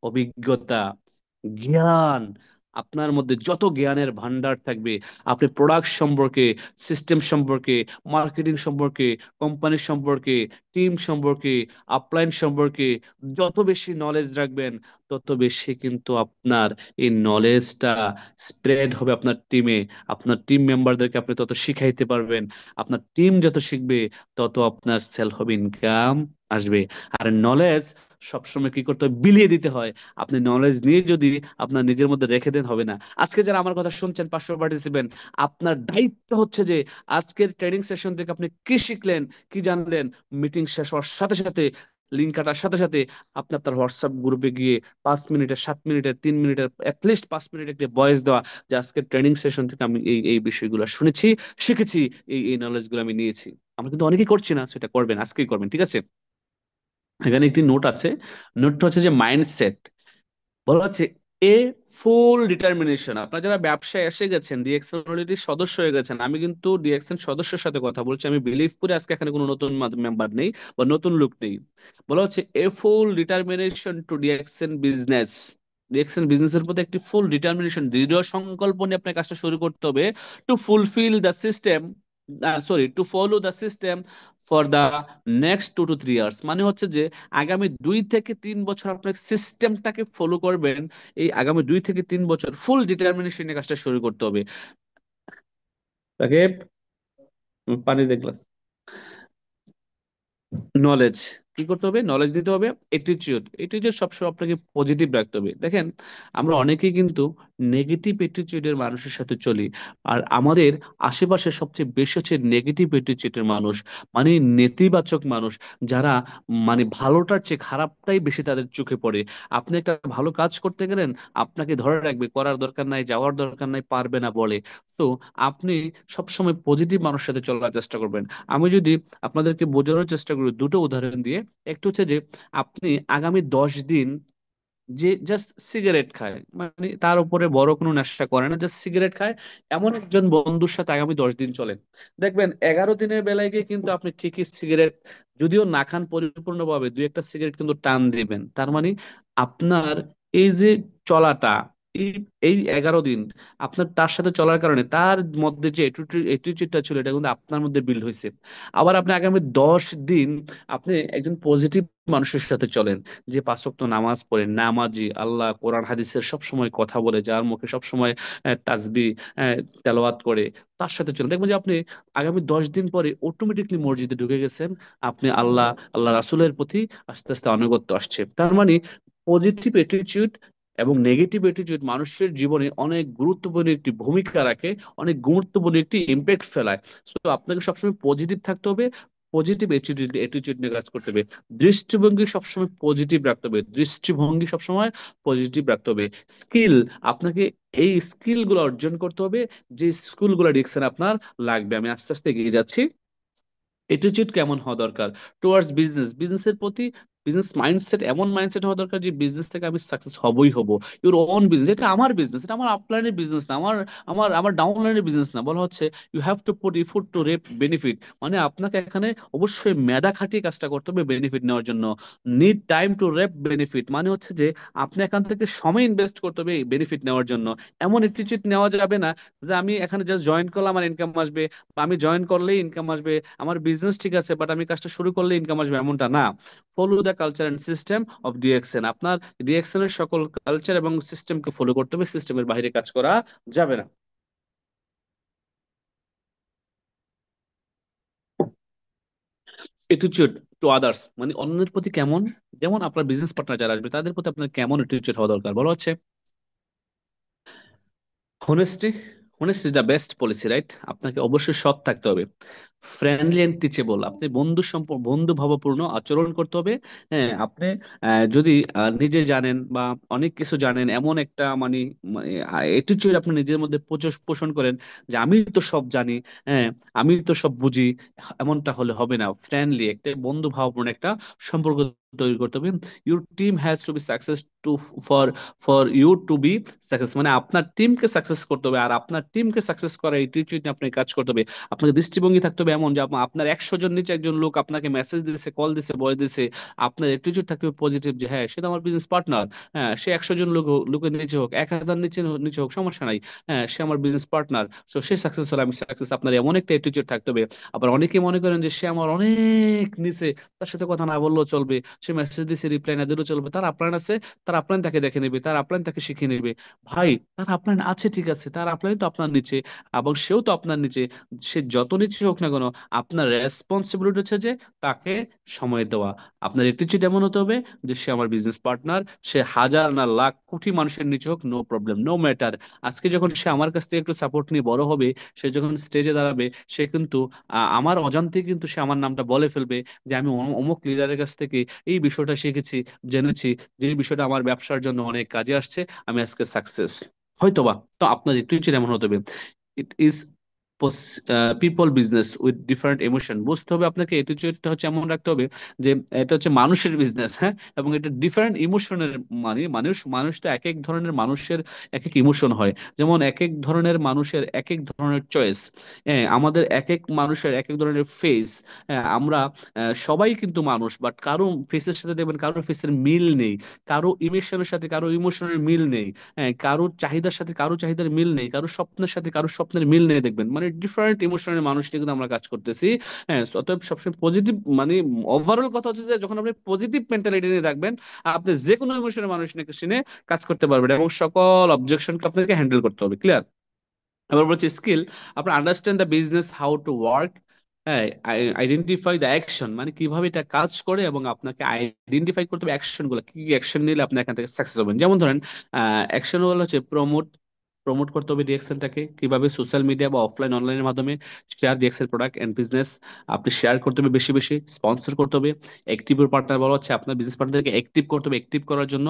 অভিজ্ঞতা, জ্ঞান, আপনার মধ্যে যত জ্ঞানের ভান্ডার থাকবে, আপনি প্রোডাক্ট সম্পর্কে, সিস্টেম সম্পর্কে, মার্কেটিং সম্পর্কে, কোম্পানি সম্পর্কে, টিম সম্পর্কে, আপলাইন সম্পর্কে যত বেশি নলেজ রাখবেন, তত বেশি কিন্তু আপনার এই নলেজটা স্প্রেড হবে আপনার টিমে। আপনার টিম মেম্বারদেরকে আপনি তত শিখাইতে পারবেন। আপনার টিম যত শিখবে, তত আপনার সেলফ হবে, ইনকাম আসবে। আর নলেজ সবসময় কি করতে হয়, বিলিয়ে দিতে হয়। আপনি নলেজ নিয়ে যদি আপনার নিজের মধ্যে রেখে দেন, হবে না। আজকে যারা আমার কথা শুনছেন, 500 পার্টিসিপেন্ট, আপনার দায়িত্ব হচ্ছে যে আজকের ট্রেনিং সেশন থেকে আপনি কি শিখলেন, কি জানলেন, মিটিং শেষ হওয়ার সাথে সাথে, লিঙ্ক কাটার সাথে সাথে আপনি আপনার হোয়াটসঅ্যাপ গ্রুপে গিয়ে 5 মিনিটের, 7 মিনিটের, 3 মিনিটের, অ্যাটলিস্ট 5 মিনিট একটা ভয়েস দেওয়া, যে আজকের ট্রেনিং সেশন থেকে আমি এই এই বিষয়গুলো শুনেছি, শিখেছি, এই এই নলেজ গুলো আমি নিয়েছি। আমরা কিন্তু অনেকেই করছি না, সেটা করবেন, আজকেই করবেন, ঠিক আছে? এখানে একটি নোট আছে, নোটটা হচ্ছে যে মাইন্ডসেট। বলা হচ্ছে এ ফুল ডিটারমিনেশন। আপনারা যারা ব্যবসায় এসে গেছেন, ডিএক্সএন অলরেডি সদস্য হয়ে গেছেন, আমি কিন্তু ডিএক্সএন সদস্যের সাথে কথা বলছি, আমি বিলিভ করি আজকে এখানে কোনো নতুন মেম্বার নেই বা নতুন লোক নেই। বলা হচ্ছে a full determination to DXN business. DXN বিজনেসের প্রতি একটি ফুল ডিটারমিনেশন, দৃঢ় সংকল্প নিয়ে আপনার কাজটা শুরু করতে হবে। Two fulfil the system, sorry, to follow the system for the next 2 to 3 years. মানে হচ্ছে যে আগামী 2 থেকে 3 বছর আপনার সিস্টেমটাকে ফলো করবেন। এই আগামী 2 থেকে 3 বছর ফুল ডিটারমিনেশন নিয়ে কাজটা শুরু করতে হবে তাকে। পানি দেখলাম। নলেজ, কি করতে হবে, নলেজ দিতে হবে। এটিটিউড, এটিটিউড সবসময় আপনাকে পজিটিভ রাখতে হবে। দেখেন, আমরা অনেকেই কিন্তু নেগেটিভ এটিটিউডের মানুষের সাথে চলি। আর আমাদের আশেপাশে সবচেয়ে বেশি হচ্ছে নেগেটিভ এটিটিউডের মানুষ, মানে নেতিবাচক মানুষ, যারা মানে ভালোটার চেয়ে খারাপটাই বেশি তাদের চোখে পড়ে। আপনি একটা ভালো কাজ করতে গেলেন, আপনাকে ধরে রাখবে, করার দরকার নাই, যাওয়ার দরকার নাই, পারবে না বলে। তো আপনি সবসময় পজিটিভ মানুষের সাথে চলার চেষ্টা করবেন। আমি যদি আপনাদেরকে বোঝানোর চেষ্টা করি দুটো উদাহরণ দিয়ে, একটু হচ্ছে যে আপনি আগামী 10 দিন যে জাস্ট সিগারেট খায়, মানে তার উপরে বড় কোনো নেশা করে না, জাস্ট সিগারেট খায়, এমন একজন বন্ধুর সাথে আগামী 10 দিন চলেন। দেখবেন 11 দিনের বেলায় গিয়ে কিন্তু আপনি ঠিকই সিগারেট, যদিও না খান পরিপূর্ণভাবে, দুই একটা সিগারেট কিন্তু টান দিবেন। তার মানে আপনার এই যে চলাটা, এই এই 11 দিন আপনার তার সাথে চলার কারণে তার মধ্যে যে অ্যাটিটিউডটা ছিল, এটা কিন্তু আপনার মধ্যে বিল্ড হয়েছে। আবার আপনি আগামী 10 দিন আপনি একজন পজিটিভ মানুষের সাথে চলেন, যে 5 ওয়াক্ত নামাজ পড়ে, নামাজি, আল্লাহ কোরআন হাদিসের সব সময় কথা বলে, যার মুখে সব সময় তাসবিহ তেলাওয়াত করে, তার সাথে চলেন। দেখবেন যে আপনি আগামী 10 দিন পরে অটোমেটিকলি মসজিদে ঢুকে গেছেন। আপনি আল্লাহ রাসূলের প্রতি আস্তে আস্তে আনুগত্য আসছে। তার মানে পজিটিভ অ্যাটিটিউড এবং নেগেটিভ অ্যাটিটিউড মানুষের জীবনে অনেক গুরুত্বপূর্ণ একটি ভূমিকা রাখে, অনেক গুরুত্বপূর্ণ একটি ইম্প্যাক্ট ফেলায়। তো আপনাকে সবসময় পজিটিভ থাকতে হবে, পজিটিভ অ্যাটিটিউড নিয়ে কাজ করতে হবে। দৃষ্টিভঙ্গি সবসময় পজিটিভ রাখতে হবে, দৃষ্টিভঙ্গি সবসময় পজিটিভ রাখতে হবে। স্কিল, আপনাকে এই স্কিল গুলো অর্জন করতে হবে, যে স্কিল গুলো ডিকশন আপনার লাগবে। আমি আস্তে আস্তে এগিয়ে যাচ্ছি। অ্যাটিটিউড কেমন হওয়া দরকার টুয়ার্ডস বিজনেস, বিজনেসের প্রতি, বিজনেস মাইন্ডসেট, এমন মাইন্ডসেট হওয়া দরকার যে বিজনেস থেকে আমি সাকসেস হবই হব। ইউর ওন বিজনেস, এটা আমার বিজনেস, এটা আমার আপলাইনের বিজনেস না, আমার আমার আমার ডাউনলাইনের বিজনেস না। বলা হচ্ছে you have to put effort to reap benefit. মানে আপনাকে এখানে অবশ্যই মেধা খাটিয়ে কাজটা করতে হবে বেনিফিট নেওয়ার জন্য। Need time to reap benefit, মানে হচ্ছে যে আপনি এখান থেকে সময় ইনভেস্ট করতে হবে বেনিফিট নেওয়ার জন্য। এমন অ্যাটিটিউড নেওয়া যাবে না যে আমি এখানে জাস্ট জয়েন করলাম আমার ইনকাম আসবে, বা আমি জয়েন করলেই ইনকাম আসবে, আমার বিজনেস ঠিক আছে বাট আমি কাজটা শুরু করলে ইনকাম আসবে, এমনটা না। Follow the culture and system of DXN. আপনার ডিএক্সএন এর সকল কালচার এবং সিস্টেমকে ফলো করতে হবে, সিস্টেমের বাইরে কাজ করা যাবে না। অ্যাটিটিউড টু আদার্স, মানে অন্যের প্রতি কেমন, যেমন আপনার বিজনেস পার্টনার যারা আসবে তাদের প্রতি আপনার কেমন অ্যাটিটিউড হওয়া দরকার। বলা হচ্ছে honesty, honest is the best policy, right? আপনাকে অবশ্যই সৎ থাকতে হবে। ফ্রেন্ডলি এন্ড টিচেবল, আপনি বন্ধু ভাবপূর্ণ আচরণ করতে হবে। হ্যাঁ, আপনি যদি নিজে জানেন বা অনেক কিছু জানেন এমন একটা মানে অ্যাটিটিউড আপনি নিজের মধ্যে পোষণ করেন যে আমি তো সব জানি, হ্যাঁ আমি তো সব বুঝি, এমনটা হলে হবে না। ফ্রেন্ডলি একটা বন্ধু ভাবপূর্ণ একটা সম্পর্ক তৈরি করতে হবে। Your team has to be success to for for you to be success, মানে আপনার টিমকে সাকসেস করতে হবে, আর আপনার টিমকে সাকসেস করা এই নিয়ে আপনাকে কাজ করতে হবে। আপনাকে দৃষ্টিভঙ্গি থাকতে হবে এমন যে আপনার 100 জন নিচে একজন লোক আপনাকে মেসেজ দিয়েছে, কল দিছে, ভয়েস দিছে, আপনার অ্যাটিটিউড থাকতে হবে পজিটিভ যে হ্যাঁ সে তো আমার বিজনেস পার্টনার। হ্যাঁ, সে 100 জন লোকের নিচে হোক, 1000 নিচে নিচে হোক, সমস্যা নাই। হ্যাঁ, সে আমার বিজনেস পার্টনার, সো সে সাকসেস হলে আমি সাকসেস। আপনার এমন একটা অ্যাটিটিউড থাকতে হবে। আবার অনেকে মনে করেন যে সে আমার অনেক নিচে, তার সাথে কথা না বললেও চলবে, সে মেসেজ দিছে রিপ্লাই না দিলেও চলবে, তার আপলাইন আছে, তার আপলাইন তাকে দেখে নেবে, তার আপলাইন তাকে শিখে নেবে। ভাই, তার আপলাইন আছে ঠিক আছে, তার আপলাইন তো আপনার নিচে এবং সেও তো আপনার নিচে। সে যত নিচে হোক না কেন, আপনার রেসপন্সিবিলিটি হচ্ছে যে তাকে সময় দেওয়া। আপনার অ্যাটিটিউড এমন হতে হবে যে সে আমার বিজনেস পার্টনার, সে হাজার না লাখ কোটি মানুষের নিচে হোক, নো প্রবলেম, নো ম্যাটার। আজকে যখন সে আমার কাছ থেকে একটু সাপোর্ট নিয়ে বড় হবে, সে যখন স্টেজে দাঁড়াবে, সে কিন্তু আমার অজান্তে কিন্তু সে আমার নামটা বলে ফেলবে যে আমি অমুক লিডারের কাছ থেকে এই বিষয়টা শিখেছি, জেনেছি, যে এই বিষয়টা আমার ব্যবসার জন্য অনেক কাজে আসছে, আমি আজকে সাকসেস। হয়তোবা তো আপনার অ্যাটিটিউড এমন হতে হবে। It is people business with different emotion, বুঝতে হবে আপনাকে অ্যাটিটিউডটা হচ্ছে এমন রাখতে হবে যে এটা হচ্ছে মানুষের বিজনেস, হ্যাঁ, এবং এটা ডিফারেন্ট ইমোশনের, মানে মানুষ মানুষ তো এক এক ধরনের মানুষের এক এক ইমোশন হয়। যেমন এক এক ধরনের মানুষের এক এক ধরনের চয়েস, হ্যাঁ, আমাদের এক এক মানুষের এক এক ধরনের ফেস। হ্যাঁ, আমরা সবাই কিন্তু মানুষ, বাট কারো ফেসের সাথে দেখবেন কারো ফেসের মিল নেই, কারো ইমোশনের সাথে কারো ইমোশনের মিল নেই, হ্যাঁ, কারোর চাহিদার সাথে কারো চাহিদার মিল নেই, কারো স্বপ্নের সাথে কারো স্বপ্নের মিল নেই, দেখবেন মানে ডিফারেন্ট ইমোশনের মানুষ নিয়ে কিন্তু আমরা কাজ করতেছি। হ্যাঁ, অতএব সবসময় পজিটিভ, মানে ওভারঅল কথা হচ্ছে যে যখন আপনি পজিটিভ মেন্টালিটি নিয়ে থাকবেন, আপনি যে কোনো ইমোশনের মানুষ নিয়ে কাজ করতে পারবেন এবং সকল অবজেকশনকে আপনাকে হ্যান্ডেল করতে হবে। ক্লিয়ার? আবার বলছি স্কিল, আপনি understand the business how to work. হ্যাঁ, আইডেন্টিফাই দ্য অ্যাকশন, মানে কিভাবে এটা কাজ করে, এবং আপনাকে আইডেন্টিফাই করতে হবে অ্যাকশন গুলো, কি কি অ্যাকশন নিলে আপনি এখান থেকে সাকসেস হবেন। যেমন ধরেন অ্যাকশন গুলো হচ্ছে প্রমোট, প্রমোট করতে হবে ডিএক্সএলটাকে কিভাবে, সোশ্যাল মিডিয়া বা অফলাইন অনলাইনের মাধ্যমে share DXL product and business, আপনি শেয়ার করতে হবে বেশি বেশি, স্পন্সর করতে হবে। অ্যাক্টিভ পার্টনার বলা হচ্ছে আপনার বিজনেস পার্টনারকে অ্যাক্টিভ করতে হবে। অ্যাক্টিভ করার জন্য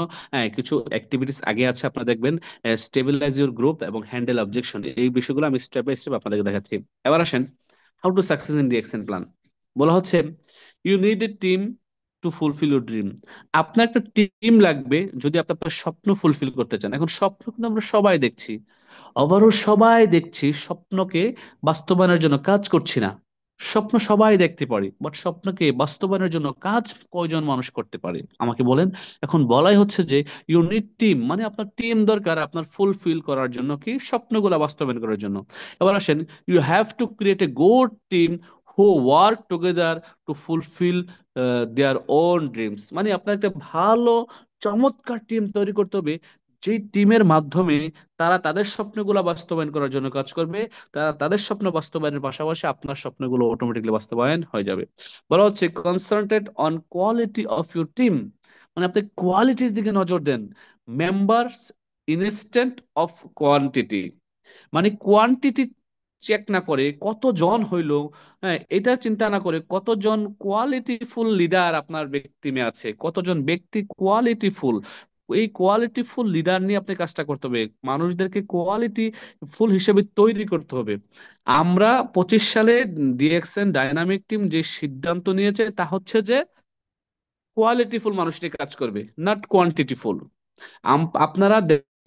কিছু অ্যাক্টিভিটিস আগে আছে, আপনারা দেখবেন। স্টেবিলাইজ ইউর গ্রুপ এবং হ্যান্ডেল অবজেকশন, এই বিষয়গুলো আমি স্টেপ বাই স্টেপ আপনাদেরকে দেখাচ্ছি। এবার আসেন how to success in the action plan. বলা হচ্ছে you need a team to fulfil your dream. আপনার একটা টিম লাগবে যদি আপনি আপনার স্বপ্ন ফুলফিল করতে চান। এখন স্বপ্ন কিন্তু আমরা সবাই দেখছি, ওভারঅল সবাই দেখছি, স্বপ্নকে বাস্তবায়নের জন্য কাজ করছি না। স্বপ্ন সবাই দেখতে পারি, বাট স্বপ্নকে বাস্তবায়নের জন্য কাজ কয়জন মানুষ করতে পারে আমাকে বলেন। এখন বলাই হচ্ছে যে ইউনিট টিম, মানে আপনার টিম দরকার আপনার ফুলফিল করার জন্য, কি স্বপ্নগুলো বাস্তবায়ন করার জন্য। এবার আসেন, you have to create a good team who work together to fulfil their own dreams, মানে আপনার একটা ভালো চমৎকার টিম তৈরি করতে হবে, যেই টিমের মাধ্যমে তারা তাদের স্বপ্নগুলো বাস্তবায়ন করার জন্য কাজ করবে। তারা তাদের স্বপ্ন বাস্তবায়নের পাশাপাশি আপনার স্বপ্নগুলো অটোমেটিকলি বাস্তবায়ন হয়ে যাবে। বলা হচ্ছে concentrate on quality of your team, মানে আপনি কোয়ালিটির দিকে নজর দেন, মেম্বার্স ইনস্ট্যান্ট অফ কোয়ান্টিটি, মানে কোয়ান্টিটি চেক না করে কতজন হইলো, হ্যাঁ এটা চিন্তা না করে কতজন কোয়ালিটিফুল লিডার আপনার টিমে আছে, কতজন ব্যক্তি কোয়ালিটিফুল, এই কোয়ালিটিফুল লিডার নিয়ে আপনি কাজটা করতে হবে। মানুষদেরকে কোয়ালিটি ফুল হিসেবে তৈরি করতে হবে। আমরা 25 সালে ডিএক্সএন ডাইনামিক টিম যে সিদ্ধান্ত নিয়েছে তা হচ্ছে যে কোয়ালিটিফুল মানুষ নিয়ে কাজ করবে, নট কোয়ান্টিটিফুল। আপনারা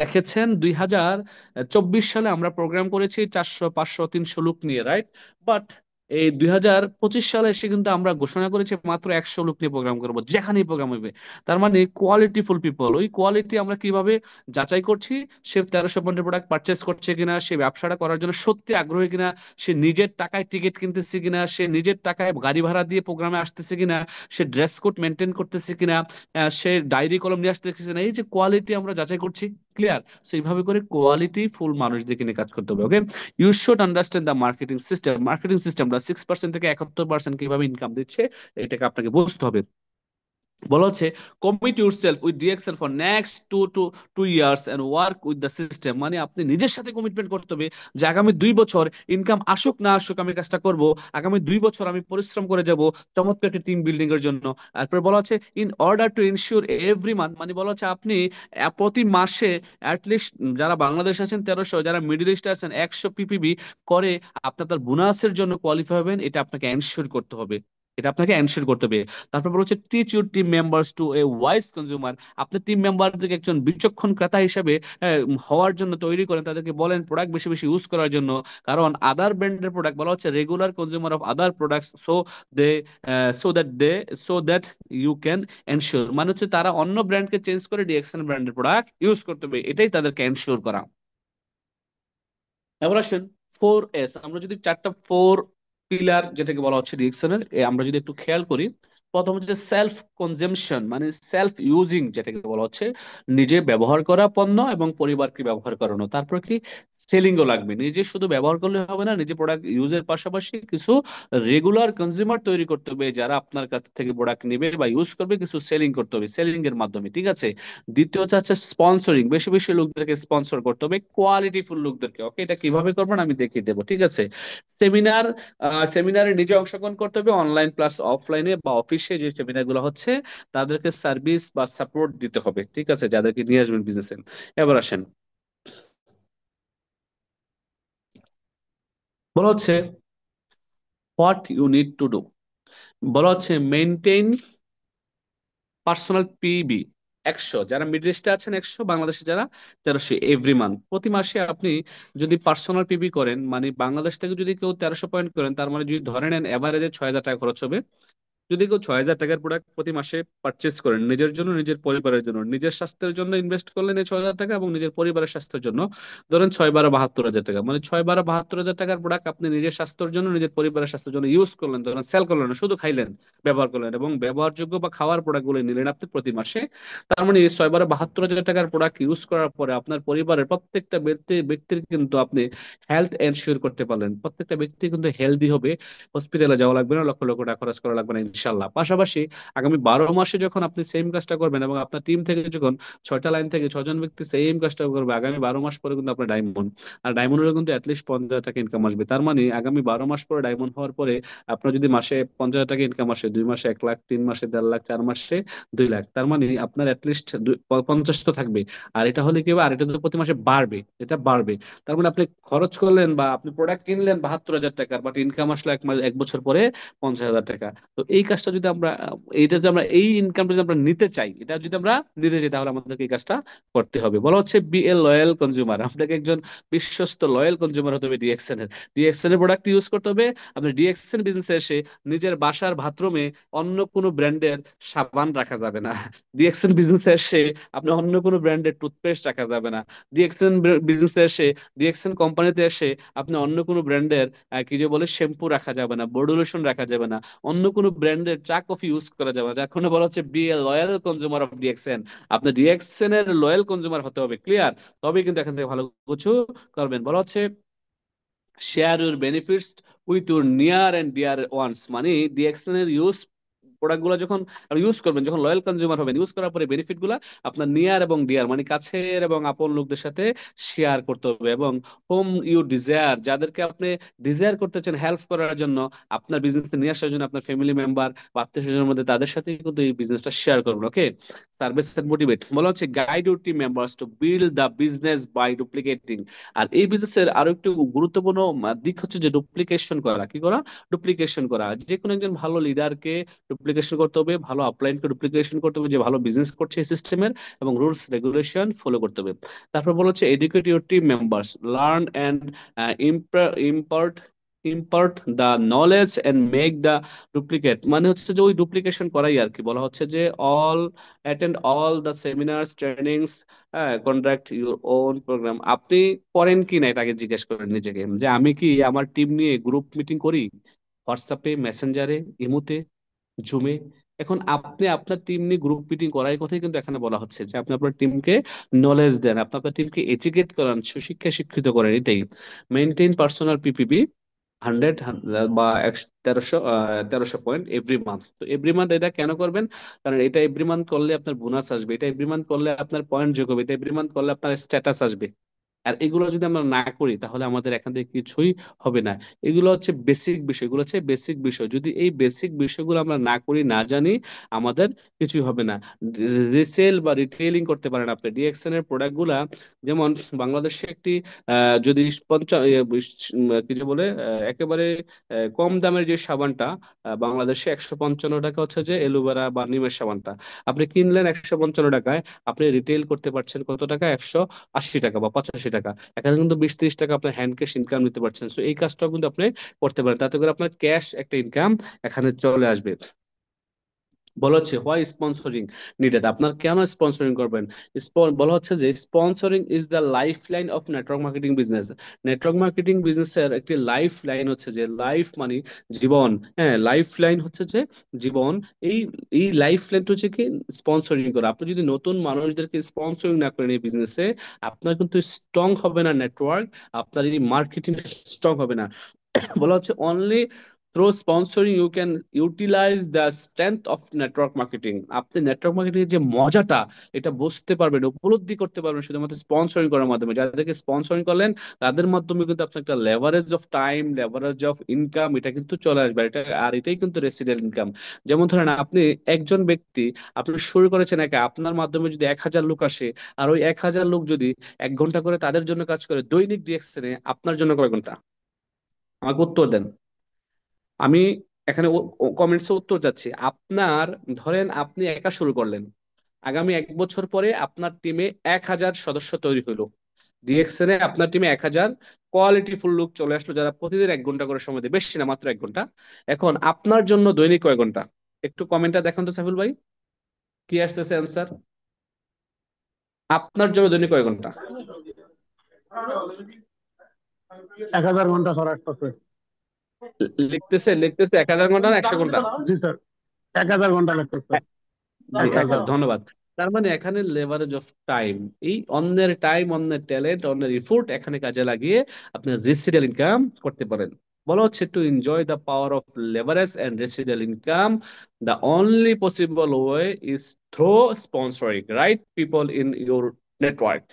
দেখেছেন 2024 সালে আমরা প্রোগ্রাম করেছি 400 500 300 লোক নিয়ে, রাইট? বাট এই 2025 সালে এসে কিন্তু আমরা ঘোষণা করেছি মাত্র 100 লোক নিয়ে প্রোগ্রাম করবো, যেখানেই প্রোগ্রাম হবে। তার মানে কোয়ালিটিফুল পিপল, ওই কোয়ালিটি আমরা কিভাবে যাচাই করছি? সে 1350 প্রোডাক্ট পারচেস করছে কিনা, সে ব্যবসাটা করার জন্য সত্যি আগ্রহী কিনা, সে নিজের টাকায় টিকিট কিনতেছে কিনা, সে নিজের টাকায় গাড়ি ভাড়া দিয়ে প্রোগ্রামে আসতেছে কিনা, সে ড্রেস কোড মেনটেন করতেছে কিনা, সে ডায়েরি কলম নিয়ে আসতে দেখতেছে না, এই যে কোয়ালিটি আমরা যাচাই করছি। ক্লিয়ার? সো এইভাবে করে কোয়ালিটি ফুল মানুষদেরকে নিয়ে কাজ করতে হবে। Okay, you should understand the marketing system. Marketing সিস্টেমটা 6% থেকে 71% কিভাবে ইনকাম দিচ্ছে, এটাকে আপনাকে বুঝতে হবে। বলা হচ্ছে commit yourself with DXL for next 2 to 2 years and work with the system, মানে আপনি নিজের সাথে কমিটমেন্ট করতে হবে যে আগামী 2 বছর ইনকাম আসুক না আসুক আমি কাজটা করব, আগামী 2 বছর আমি পরিশ্রম করে যাব চমৎকার একটা টিম বিল্ডিং এর জন্য। তারপর বলা হচ্ছে in order to ensure every month, মানে বলা হচ্ছে আপনি প্রতি মাসে অ্যাটলিস্ট, যারা বাংলাদেশ আছেন 1300, যারা মিডল ইস্ট আছেন 100 পিপিবি করে আপনার বোনাসের জন্য কোয়ালিফাই হবেন, এটা আপনাকে এনশিওর করতে হবে। এটা আপনাকে এনশিওর করতে হবে। তারপর বলা হচ্ছে teach your team members two a wise consumer, আপনার টিম মেম্বারদেরকে একজন বিচক্ষণ ক্রেতা হিসেবে হওয়ার জন্য তৈরি করেন, তাদেরকে বলেন প্রোডাক্ট বেশি বেশি ইউজ করার জন্য। কারণ আদার ব্র্যান্ডের প্রোডাক্ট, বলা হচ্ছে regular consumer of other products, they they so that you can ensure, মানে হচ্ছে তারা অন্য ব্র্যান্ডকে চেঞ্জ করে ডিএক্সএন ব্র্যান্ডের প্রোডাক্ট ইউজ করতে হবে, এটাই তাদেরকে এনশিওর করা। এবার আসেন 4S, আমরা যদি চারটা ফোর পিলার যেটাকে বলা হচ্ছে ডিএকশনের, আমরা যদি একটু খেয়াল করি, প্রথম হচ্ছে সেলফ কনজাম্পশন, মানে সেলফ ইউজিং যেটাকে বলা হচ্ছে নিজে ব্যবহার করা পণ্য এবং পরিবারকে ব্যবহার করানো। তারপর কি সেলিংও লাগবে, নিজে শুধু ব্যবহার করলে হবে না, নিজে প্রোডাক্ট ইউজের পাশাপাশি কিছু রেগুলার কনজিউমার তৈরি করতে হবে যারা আপনার কাছ থেকে প্রোডাক্ট নেবে বা ইউজ করবে, কিছু সেলিং করতে হবে সেলিং এর মাধ্যমে, ঠিক আছে। দ্বিতীয় হচ্ছে স্পন্সরিং, বেশি বেশি লোকদেরকে স্পন্সর করতে হবে, কোয়ালিটিফুল লোকদেরকে। ওকে, এটা কিভাবে করবেন আমি দেখিয়ে দেবো, ঠিক আছে। সেমিনার, সেমিনারে নিজে অংশগ্রহণ করতে হবে, অনলাইন প্লাস অফলাইনে বা অফিসে যে সেমিনার গুলো হচ্ছে তাদেরকে সার্ভিস বা সাপোর্ট দিতে হবে, ঠিক আছে, যাদেরকে নিয়ে আসবেন বিজনেসে। এবার আসেন, বলা হচ্ছে what you need to do, বলা হচ্ছে মেনটেন পার্সোনাল পিবি 100, যারা মিডল ইস্টে আছেন 100, বাংলাদেশে যারা 1300 এভরি মান্থ। প্রতি মাসে আপনি যদি পার্সোনাল পিবি করেন, মানে বাংলাদেশ থেকে যদি কেউ 1300 পয়েন্ট করেন, তার মানে যদি ধরে নেন এভারেজে 6000 টাকা খরচ হবে। যদি কেউ 6000 টাকার প্রোডাক্ট প্রতি মাসে পারচেস করেন নিজের জন্য, নিজের পরিবারের জন্য, নিজের স্বাস্থ্যের জন্য ইনভেস্ট করলেন এই 6000 টাকা, এবং নিজের পরিবারের স্বাস্থ্যের জন্য ধরেন 6 12 72 হাজার টাকা, মানে 6 12 72 হাজার টাকার প্রোডাক্ট আপনি নিজের স্বাস্থ্যের জন্য, নিজের পরিবারের স্বাস্থ্যের জন্য ইউজ করলেন, ধরেন সেল করলেন না, শুধু খাইলেন, ব্যবহার করলেন, এবং ব্যবহারযোগ্য বা খাওয়ার প্রোডাক্ট গুলো নিলেন আপনি প্রতি মাসে। তার মানে 6 12 72 হাজার টাকার প্রোডাক্ট ইউজ করার পরে আপনার পরিবারের প্রত্যেকটা ব্যক্তির কিন্তু আপনি হেলথ এনশিওর করতে পারলেন, প্রত্যেকটা ব্যক্তি কিন্তু হেলদি হবে, হসপিটালে যাওয়া লাগবে না, লক্ষ লক্ষ টাকা খরচ করা লাগবে না ইনশাল্লাহ। পাশাপাশি আগামী 12 মাসে যখন আপনি সেম কাজটা করবেন এবং আপনার টিম থেকে যখন 6টা লাইন থেকে 6জন ব্যক্তি সেম কাজটা করবে, আগামী 12 মাস পরে কিন্তু আপনার ডায়মন্ড, আর ডায়মন্ডের কিন্তু অ্যাটলিস্ট 50,000 টাকা ইনকাম আসবে। তার মানে আগামী 12 মাস পরে ডায়মন্ড হওয়ার পরে আপনার যদি মাসে 50,000 টাকা ইনকাম আসে, 2 মাসে 1 লাখ, 3 মাসে 1.5 লাখ, 4 মাসে 2 লাখ, তার মানে আপনার অ্যাটলিস্ট 50 তো থাকবে। আর এটা হলে কি হবে, আর এটা তো প্রতি মাসে বাড়বে, এটা বাড়বে। তার মানে আপনি খরচ করলেন বা আপনি প্রোডাক্ট কিনলেন 72,000 টাকার, বাট ইনকাম আসলো 1 মাস 1 বছর পরে 50,000 টাকা। তো এই কাজটা যদি আমরা, এইটা যদি আমরা, এই ইনকামটা যদি আমরা নিতে চাই, এটা যদি আমরা নিতে চাই, তাহলে আমাদেরকে এই কাজটা করতে হবে। বলা হচ্ছে বি এ লয়াল কনজিউমার, আপনাকে একজন বিশ্বস্ত লয়াল কনজিউমার হতে হবে ডিএক্সএন এর। ডিএক্সএন এর প্রোডাক্ট ইউজ করতে হবে। আপনি ডিএক্সএন বিজনেসে এসে নিজের বাসার বাথরুমে অন্য কোনো ব্র্যান্ডের সাবান রাখা যাবে না। ডিএক্সএন বিজনেসে এসে আপনি অন্য কোনো ব্র্যান্ডের টুথপেস্ট রাখা যাবে না। ডিএক্সএন বিজনেসে এসে, ডিএক্সএন কোম্পানিতে এসে আপনি অন্য কোনো ব্র্যান্ডের কি যে বলে শ্যাম্পু রাখা যাবে না, বডি লোশন রাখা যাবে না, অন্য কোনো ব্র্যান্ডের চা কফি ইউজ করা যাবে না। এখন বলা হচ্ছে be a loyal consumer of DXN, আপনি ডিএক্সএন এর লয়াল কনজিউমার হতে হবে, ক্লিয়ার? তবেই কিন্তু এখান থেকে ভালো কিছু করবেন। বলা হচ্ছে share your benefits with your near and dear ones, মানে ডিএক্সএন এর প্রোডাক্ট গুলো যখন ইউজ করবেন, যখন লয়াল কনজিউমার হবেন, ইউজ করার পরে বেনিফিট গুলা আপনার নিয়ার এবং ডিয়ার, মানে কাছের এবং আপন লোকদের সাথে শেয়ার করতে হবে। এবং হোম ইউ ডিজায়ার, যাদেরকে আপনি ডিজায়ার করতেছেন হেল্প করার জন্য, আপনার বিজনেস নিয়ে আসার জন্য, আপনার ফ্যামিলি মেম্বার বা আত্মীয় স্বজনের মধ্যে, তাদের সাথে কিন্তু এই বিজনেসটা শেয়ার করবেন। ওকে, সার্ভিস এন্ড মোটিভেট, বলা হচ্ছে guide your team members to build the business by duplicating. আর এই বিজনেসের আরো একটু গুরুত্বপূর্ণ দিক হচ্ছে যে ডুপ্লিকেশন করা। কি করা? ডুপ্লিকেশন করা। যে কোনো একজন ভালো লিডারকে ডুপ্লিকেশন করতে হবে, ভালো আপলাইনকে ডুপ্লিকেশন করতে হবে যে ভালো বিজনেস করছে এই সিস্টেমের, এবং রুলস রেগুলেশন ফলো করতে হবে। তারপর বলা হচ্ছে educate your team members, learn and impart impart the knowledge and make the duplicate, মানে হচ্ছে যে ওই ডুপ্লিকেশন করাই আর কি। বলা হচ্ছে যে all attend all the seminars trainings, conduct your own programme. আপনি করেন কি না এটা আগে জিজ্ঞেস করেন নিজেকে, যে আমি কি আমার টিম নিয়ে গ্রুপ মিটিং করি, হোয়াটসঅ্যাপে, মেসেঞ্জারে, ইমোতে, জুমে। এখন আপনি আপনার টিম নিয়ে গ্রুপ মিটিং করার কথাই কিন্তু এখানে বলা হচ্ছে, যে আপনি আপনার টিমকে নলেজ দেন, আপনি আপনার টিমকে এডুকেট করান, সুশিক্ষায় শিক্ষিত করেন, এটাই। মেনটেন পার্সোনাল পিপিপি, হান্ড্রেড বা 1300 পয়েন্ট এভরি মান্থ। তো এভরি মান্থ এটা কেন করবেন? কারণ এটা এভরি মান্থ করলে আপনার বোনাস আসবে, এটা এভরি মান্থ করলে আপনার পয়েন্ট যোগ হবে, এটা এভরি মান্থ করলে আপনার স্ট্যাটাস আসবে। আর এগুলো যদি আমরা না করি তাহলে আমাদের এখান থেকে কিছুই হবে না। এগুলো হচ্ছে বেসিক বিষয়, এগুলো হচ্ছে বেসিক বিষয়। যদি এই বেসিক বিষয়গুলো আমরা না করি, না জানি, আমাদের কিছুই হবে না। রিসেল বা রিটেইলিং করতে পারেন আপনি ডিএক্সএন এর প্রোডাক্ট গুলা। যেমন বাংলাদেশে একটি যদি কি যে বলে একেবারে কম দামের যে সাবানটা, বাংলাদেশে 155 টাকা হচ্ছে যে এলোভেরা বা নিমের সাবানটা, আপনি কিনলেন 155 টাকায়, আপনি রিটেল করতে পারছেন কত টাকা? 180 টাকা বা 85 টাকা। এখানে কিন্তু 20-30 টাকা আপনার হ্যান্ড ক্যাশ ইনকাম নিতে পারছেন। সো এই কাজটাও কিন্তু আপনি করতে পারেন, তাতে করে আপনার ক্যাশ একটা ইনকাম এখানে চলে আসবে। বলা হচ্ছে হোয়াই স্পন্সরিং নিডেড, আপনার কেন স্পন্সরিং করবেন? বলা হচ্ছে যে sponsoring is the life line of network marketing business. Network marketing বিজনেসের একটি লাইফ লাইন হচ্ছে যে, লাইফ মানে জীবন, হ্যাঁ, লাইফ লাইন হচ্ছে যে জীবন। এই এই লাইফ লাইনটা হচ্ছে কি স্পন্সরিং করা। আপনি যদি নতুন মানুষদেরকে স্পন্সরিং না করেন এই বিজনেসে, আপনার কিন্তু স্ট্রং হবে না নেটওয়ার্ক, আপনার এই মার্কেটিং স্ট্রং হবে না। বলা হচ্ছে only through sponsoring you can utilise the strength of network marketing. আপনি নেটওয়ার্ক মার্কেটিং এর যে মজাটা, এটা বুঝতে পারবেন, উপলব্ধি করতে পারবেন শুধুমাত্র স্পন্সরিং করার মাধ্যমে। যাদেরকে স্পন্সরিং করলেন তাদের মাধ্যমে কিন্তু আপনার একটা leverage of time, leverage of income, এটা কিন্তু চলে আসবে। এটা আর এটাই কিন্তু রেসিডেন্ট ইনকাম। যেমন ধরেন আপনি একজন ব্যক্তি, আপনি শুরু করেছেন একা, আপনার মাধ্যমে যদি 1,000 লোক আসে, আর ওই 1,000 লোক যদি 1 ঘন্টা করে তাদের জন্য কাজ করে, দৈনিক ডিএক্সএনে আপনার জন্য কয় ঘন্টা? আমাকে উত্তর দেন। আমি এখানে কমেন্টসে উত্তর যাচ্ছি আপনার। ধরেন আপনি একা শুরু করলেন, আগামী 1 বছর পরে আপনার টিমে 1,000 সদস্য তৈরি হলো। ডিএক্সএন এ আপনার টিমে 1,000 কোয়ালিটিফুল লোক চলে আসলো, যারা প্রতিদিন 1 ঘন্টা করে সময় দেয়, বেশি না, মাত্র 1 ঘন্টা। এখন আপনার জন্য দৈনিক কয় ঘন্টা? একটু কমেন্টটা দেখেন তো সাইফুল ভাই, কি আসতেছে অ্যান্সার? আপনার জন্য দৈনিক কয় ঘন্টা? 1000 ঘন্টা স্যার আসতেছে। লিখতেছে লিখতেছে 1,000 ঘন্টা না 1টা ঘন্টা? জি স্যার, 1000 ঘন্টা লাগতেছে। জি, 1000। ধন্যবাদ। তার মানে এখানে লেভারেজ অফ টাইম, এই অন্যের টাইম, অন্যের ট্যালেন্ট, অন্যের ইফোর্ট এখানে কাজে লাগিয়ে আপনি রেসিডুয়াল ইনকাম করতে পারেন। বলা হচ্ছে to enjoy the power of leverage and residual income, the only possible way is through sponsoring right people in your network.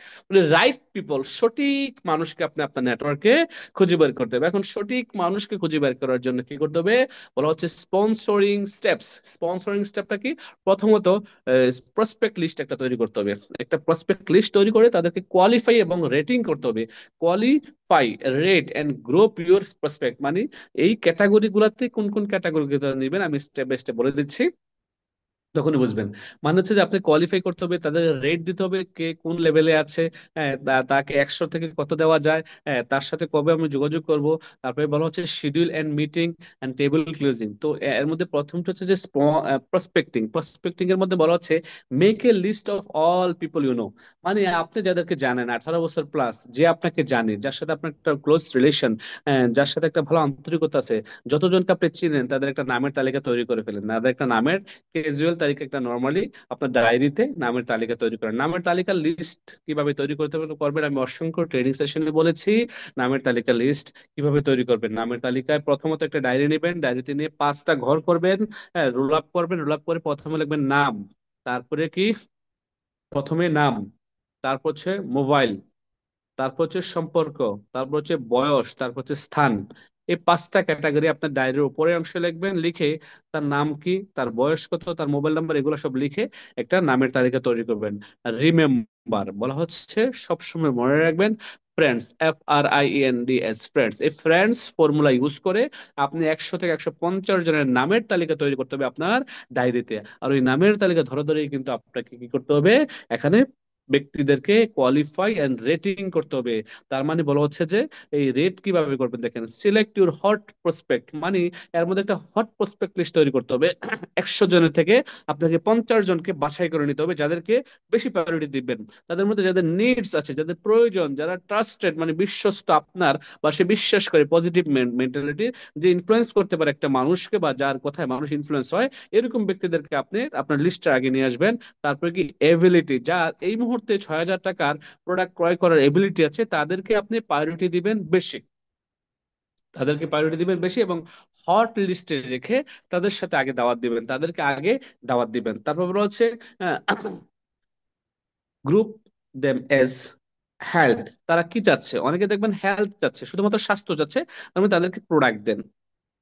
Right people, সঠিক মানুষকে আপনি আপনার নেটওয়ার্কে খুঁজে বের করতে হবে। এখন সঠিক মানুষকে খুঁজে বের করার জন্য কি করতে হবে? বলা হচ্ছে স্পন্সরিং স্টেপস। স্পন্সরিং স্টেপটা কি? প্রথমত প্রসপেক্ট লিস্ট একটা তৈরি করতে হবে। একটা প্রসপেক্ট লিস্ট তৈরি করে তাদেরকে কোয়ালিফাই এবং রেটিং করতে হবে। Qualify, rate and grow pure prospect মানে এই ক্যাটাগরি গুলাতে কোন কোন ক্যাটাগরি নেবেন আমি স্টেপ বাই স্টেপ বলে দিচ্ছি, তখনই বুঝবেন। মানে হচ্ছে যে আপনি কোয়ালিফাই করতে হবে, তাদের রেট দিতে হবে, কে কোন লেভেলে আছে, হ্যাঁ, তাকে 100 থেকে কত দেওয়া যায়, হ্যাঁ, তার সাথে কবে আমি যোগাযোগ করব। তারপরে বলা হচ্ছে schedule and meeting and table closing. তো এর মধ্যে প্রথমটা হচ্ছে যে প্রসপেক্টিং। প্রসপেক্টিং এর মধ্যে বলা হচ্ছে make a list of all people you know, মানে আপনি যাদেরকে জানেন 18 বছর প্লাস, যে আপনাকে জানে, যার সাথে আপনার একটা ক্লোজ রিলেশন, যার সাথে একটা ভালো আন্তরিকতা আছে, যতজনকে আপনি চিনেন তাদের একটা নামের তালিকা তৈরি করে ফেলেন। তাদের একটা নামের ক্যাজুয়াল তালিকা, একটা নর্মালি আপনার ডায়েরিতে নামের তালিকা তৈরি করেন। নামের তালিকার লিস্ট কিভাবে তৈরি করতে করবেন আমি অসংখ্য ট্রেনিং সেশনে বলেছি। নামের তালিকা লিস্ট কিভাবে তৈরি করবেন? নামের তালিকায় প্রথমত একটা ডায়েরি নেবেন, ডায়েরিতে নিয়ে 5টা ঘর করবেন, হ্যাঁ, রোল আপ করবেন। রোল আপ করে প্রথমে লিখবেন নাম, তারপরে কি, প্রথমে নাম, তারপর হচ্ছে মোবাইল, তারপর হচ্ছে সম্পর্ক, তারপর হচ্ছে বয়স, তারপর হচ্ছে স্থান। এই 5টা ক্যাটাগরি আপনার ডায়েরির উপরের অংশে লিখবেন। লিখে তার নাম কি, তার বয়স কত, তার মোবাইল নাম্বার, এগুলো সব লিখে একটা নামের তালিকা তৈরি করবেন। রিমেম্বার বলা হচ্ছে সবসময় মনে রাখবেন ফ্রেন্ডস, FRIENDS, ফ্রেন্ডস। এই ফ্রেন্ডস ফর্মুলা ইউজ করে আপনি 100 থেকে 150 জনের নামের তালিকা তৈরি করতে হবে আপনার ডায়েরিতে। আর ওই নামের তালিকা ধরে ধরেই কিন্তু আপনাকে কি করতে হবে? এখানে ব্যক্তিদেরকে কোয়ালিফাই এন্ড রেটিং করতে হবে। তার মানে বলা হচ্ছে যে এই রেট কিভাবে করবেন দেখেন, সিলেক্ট ইউর হট প্রসপেক্ট মানে এর মধ্যে একটা হট প্রসপেক্ট লিস্ট তৈরি করতে হবে। 100 জনের থেকে আপনাকে 50 জনকে বাছাই করে নিতে হবে, যাদেরকে বেশি প্রায়োরিটি দিবেন। তাদের মধ্যে যাদের নিডস আছে, যাদের প্রয়োজন, যারা ট্রাস্টেড মানে বিশ্বস্ত আপনার, বা সে বিশ্বাস করে, পজিটিভ মেন্টালিটি, যে ইনফ্লুয়েন্স করতে পারে একটা মানুষকে, বা যার কথায় মানুষ ইনফ্লুয়েন্স হয়, এরকম ব্যক্তিদেরকে আপনি আপনার লিস্টে আগে নিয়ে আসবেন। তারপরে কি এবিলিটি, যা এই মুহূর্তে 6,000 টাকার প্রোডাক্ট ক্রয় করার এবিলিটি আছে, তাদেরকে আপনি প্রায়োরিটি দিবেন বেশি। তাদেরকে প্রায়োরিটি দিবেন বেশি, এবং হট লিস্টে রেখে তাদের সাথে আগে দাওয়াত দিবেন, তাদেরকে আগে দাওয়াত দিবেন। তারপর বলা হচ্ছে গ্রুপ দেম এজ হেলথ। তারা কি চাচ্ছে? অনেকে দেখবেন হেলথ চাচ্ছে, শুধুমাত্র স্বাস্থ্য চাচ্ছে, তার মানে তাদেরকে প্রোডাক্ট দেন,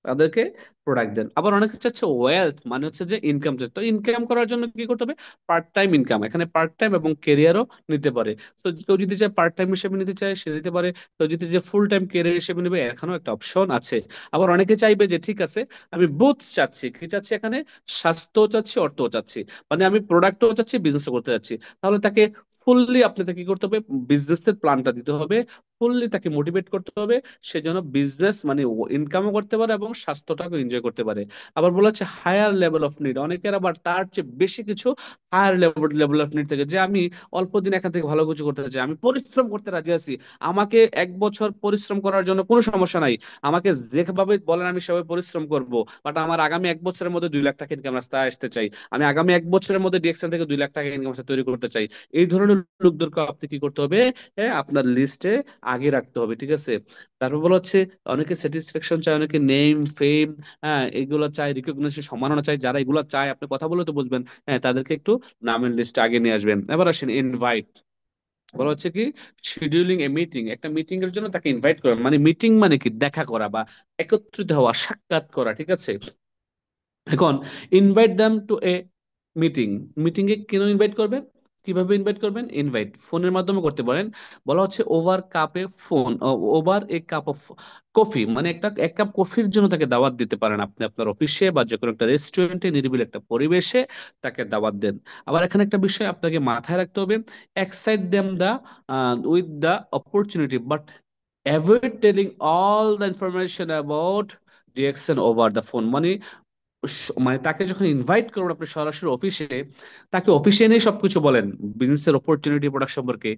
তাদেরকে প্রোডাক্ট দেন। আবার অনেকে চাচ্ছে ওয়েলথ, মানে হচ্ছে যে ইনকাম চাচ্ছে। তো ইনকাম করার জন্য কি করতে হবে? পার্ট টাইম ইনকাম, এখানে পার্ট টাইম এবং কেরিয়ারও নিতে পারে। তো কেউ যদি চায় পার্ট টাইম হিসেবে নিতে চায় সে নিতে পারে, কেউ যদি যে ফুল টাইম কেরিয়ার হিসেবে নেবে এখানেও একটা অপশন আছে। আবার অনেকে চাইবে যে ঠিক আছে আমি বুথ চাচ্ছি, কি চাচ্ছি এখানে? স্বাস্থ্য চাচ্ছি, অর্থও চাচ্ছি, মানে আমি প্রোডাক্টও চাচ্ছি, বিজনেসও করতে চাচ্ছি। তাহলে তাকে ফুললি আপনাকে কি করতে হবে? বিজনেসের প্ল্যানটা দিতে হবে, ফুললি তাকে মোটিভেট করতে হবে, সে যেন বিজনেস মানে ইনকামও করতে পারে এবং স্বাস্থ্যটাকে এনজয় করতে পারে। আবার বলা হচ্ছে হায়ার লেভেল অফ নিড, অনেকের আবার তার চেয়ে বেশি কিছু higher level level of need থেকে, যে আমি অল্প দিন এখান থেকে ভালো কিছু করতে চাই, আমি পরিশ্রম করতে রাজি আছি, আমাকে 1 বছর পরিশ্রম করার জন্য কোনো সমস্যা নাই, আমাকে যেভাবে বলেন আমি সেভাবে পরিশ্রম করব, বাট আমার আগামী 1 বছরের মধ্যে 2 লাখ টাকা ইনকাম রাস্তায় আসতে চাই, আমি আগামী 1 বছরের মধ্যে ডিএক্সএন থেকে 2 লাখ টাকা ইনকাম তৈরি করতে চাই। এই ধরনের লোকদেরকে আপনি কি করতে হবে? আপনার লিস্টে আগে রাখতে হবে, ঠিক আছে? তারপর বলা হচ্ছে অনেকে স্যাটিসফ্যাকশন চায়, অনেকে নেম ফেম, হ্যাঁ এগুলো চায়, রিকগনিশন সম্মাননা চায়। যারা এগুলো চায় আপনি কথা বলে তো বুঝবেন, হ্যাঁ তাদেরকে একটু নামের লিস্টে আগে নিয়ে আসবেন। এবার আসেন ইনভাইট। বলা হচ্ছে কি শিডিউলিং এ মিটিং, একটা মিটিং এর জন্য তাকে ইনভাইট করা, মানে মিটিং মানে কি দেখা করা বা একত্রিত হওয়া, সাক্ষাৎ করা, ঠিক আছে? এখন invite them to a meeting, meeting এ কেন ইনভাইট করবেন? কিভাবে ইনভাইট করবেন? ইনভাইট ফোনের মাধ্যমে করতে পারেন। বলা হচ্ছে ওভার কাপে phone, over a cup of coffee, মানে একটা 1 কাপ কফির জন্য তাকে দাওয়াত দিতে পারেন আপনি আপনার অফিসে বা যে কোনো একটা রেস্টুরেন্টে, নিরিবিলি একটা পরিবেশে তাকে দাওয়াত দেন। আবার এখানে একটা বিষয় আপনাকে মাথায় রাখতে হবে, excite them the with the opportunity but avoid telling all the information about direction over the phone. মানে মানে তাকে যখন ইনভাইট করবেন আপনি সরাসরি অফিসে, তাকে অফিসে এনেই সবকিছু বলেন বিজনেসের অপরচুনিটি, প্রোডাক্ট সম্পর্কে।